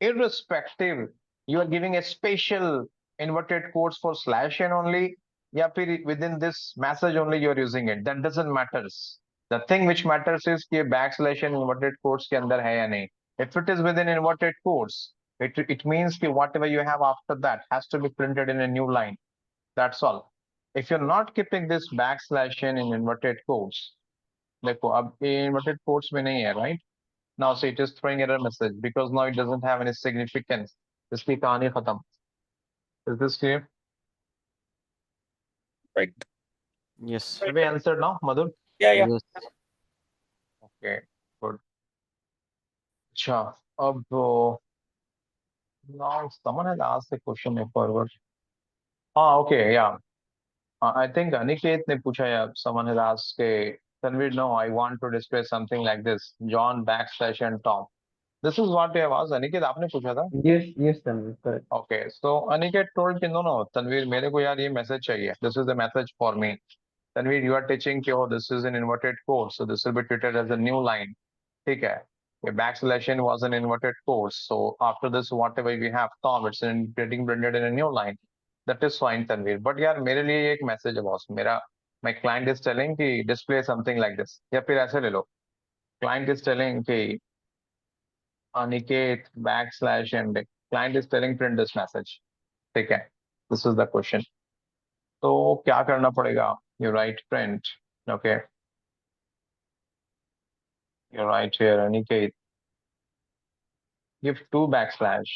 A: Irrespective, you are giving a special inverted quotes for slash n only, या फिर within this message only you are using it. That doesn't matters. The thing which matters is कि backslash n inverted quotes के अंदर है या नहीं. If it is within inverted quotes, it means कि whatever you have after that has to be printed in a new line. That's all. If you're not keeping this backslash n in inverted quotes, देखो अब inverted quotes में नहीं है, right? Now see, it is throwing error message because now it doesn't have any significance. इसकी कहानी खत्म. Is this clear?
B: Right.
D: Yes.
A: Have we answered now, Madhur?
B: Yeah.
D: Yes.
A: Okay, good. अच्छा, अब now someone has asked a question forward. Okay, yeah. I think Aniket ने पूछा या someone has asked Tanvir, no, I want to display something like this, John backslash and Tom. This is what we have asked. Aniket, आपने पूछा था?
J: Yes, Tanvir, correct.
A: Okay, so Aniket told कि no, Tanvir, मेरे को यार ये message चाहिए. This is the message for me. Tanvir, you are teaching कि oh, this is an inverted course, so this will be treated as a new line. ठीक है. A backslash n was an inverted course, so after this, whatever we have come, it's getting printed in a new line. That is fine, Tanvir. But यार मेरे लिए ये एक message है boss. My client is telling कि display something like this. या फिर ऐसे ले लो. Client is telling कि Aniket backslash and client is telling print this message. ठीक है. This is the question. तो क्या करना पड़ेगा? You write print. Okay. You write here Aniket. Give 2 backslash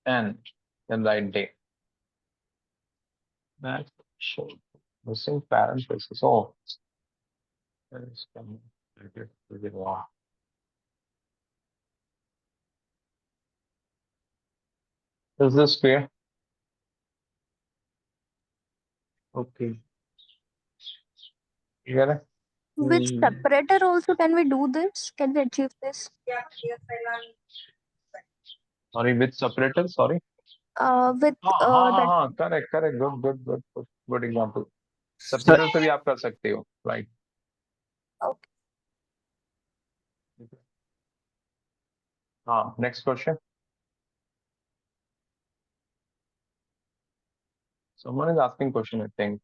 A: and then write day. Backslash. Missing parenthesis. Oh. Is this clear?
J: Okay.
A: You get it?
G: With separator also, can we do this? Can we achieve this?
A: Sorry, with separator, sorry.
G: With that.
A: Correct. Good example. Separator से भी आप कर सकते हो, right?
G: Okay.
A: Next question. Someone is asking question, I think.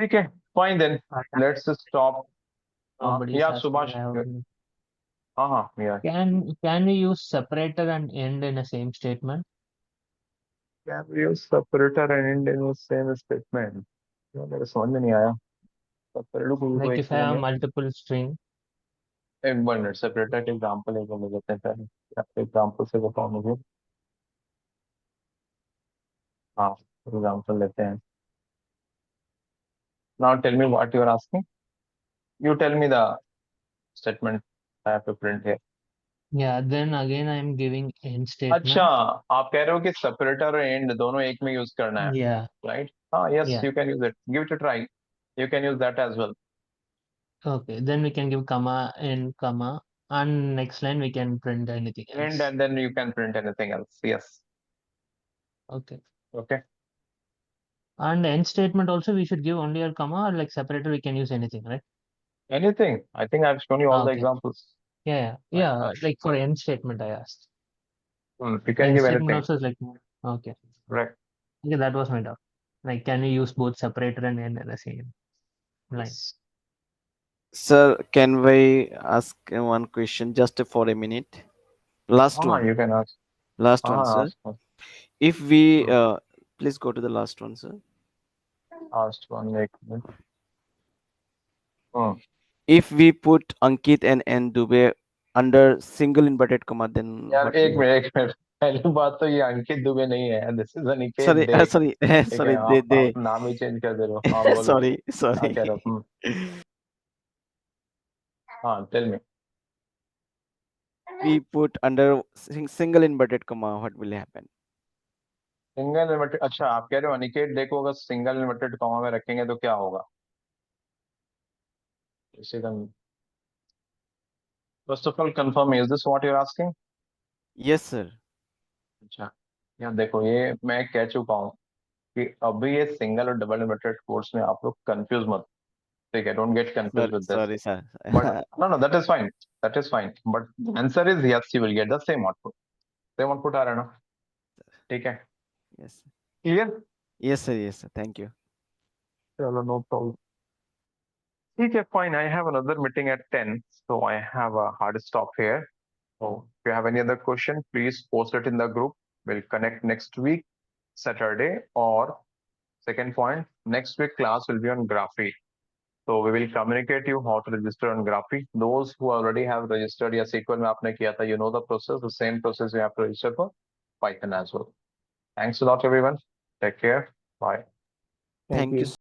A: Okay, fine then. Let's just stop. Yeah, Subhash. Yeah.
H: Can we use separator and end in the same statement?
A: Can we use separator and end in the same statement? मेरे समझ में नहीं आया. Separator को
H: Like if I have multiple string.
A: एक minute separator के example एक minute देते हैं पहले. आपके example से बताओ मुझे. Example लेते हैं. Now tell me what you are asking. You tell me the statement I have to print here.
H: Yeah, then again I am giving end statement.
A: अच्छा, आप कह रहे हो कि separator और end दोनों एक में use करना है.
H: Yeah.
A: Right? Yes,
H: Yeah.
A: you can use it. Give it a try. You can use that as well.
H: Okay, then we can give comma, end, comma, and next line we can print anything else.
A: End and then you can print anything else. Yes.
H: Okay.
A: Okay.
H: And end statement also we should give only a comma, or like separator we can use anything, right?
A: Anything. I think I've shown you all the
H: Okay.
A: examples.
H: Yeah. Like for end statement I asked.
A: You can
H: End
A: give
H: statement
A: anything.
H: also is like, okay.
A: Right.
H: Okay, that was my doubt. Like, can we use both separator and end in the same line?
D: Sir, can we ask one question just for a minute? Last one.
A: You can ask.
D: Last one, sir.
A: Ask one.
D: If we please go to the last one, sir.
A: Last one. Like,
D: if we put Ankit and Dubey under single inverted comma, then
A: यार
D: what
A: एक
D: will
A: minute पहली बात तो ये अंकित दुबे नहीं है. This is Aniket
D: sorry,
A: Dey.
D: sorry,
A: ठीक
D: sorry,
A: है,
D: they.
A: आप नाम ही चेंज कर दे रहे हो. हाँ बोलो.
D: sorry,
A: क्या
D: sorry.
A: कह रहे हो? हाँ, tell me.
D: We put under single inverted comma, what will happen?
A: Single inverted. अच्छा, आप कह रहे हो अनिकेत डे को अगर सिंगल इन्वर्टेड कॉमा में रखेंगे तो क्या होगा? First of all, confirm, is this what you're asking?
D: Yes, sir.
A: अच्छा, यहाँ देखो ये मैं कह चुका हूँ कि अभी ये सिंगल और डबल इन्वर्टेड कोर्स में आप लोग कंफ्यूज मत. ठीक है, don't get confused with this.
D: Sorry, sir.
A: But no, that is fine. That is fine. But the answer is yes, you will get the same output. Same output आ रहा है ना? ठीक है.
D: Yes.
A: Clear?
D: Yes, sir. Yes, sir. Thank you.
A: चलो, no problem. ठीक है, fine. I have another meeting at 10, so I have a hard stop here. So if you have any other question, please post it in the group. We'll connect next week, Saturday, or second point, next week class will be on Graphy. So we will communicate you how to register on Graphy. Those who already have registered या SQL में आपने किया था, you know the process. The same process you have to register for Python as well. Thanks a lot, everyone. Take care. Bye.
D: Thank you.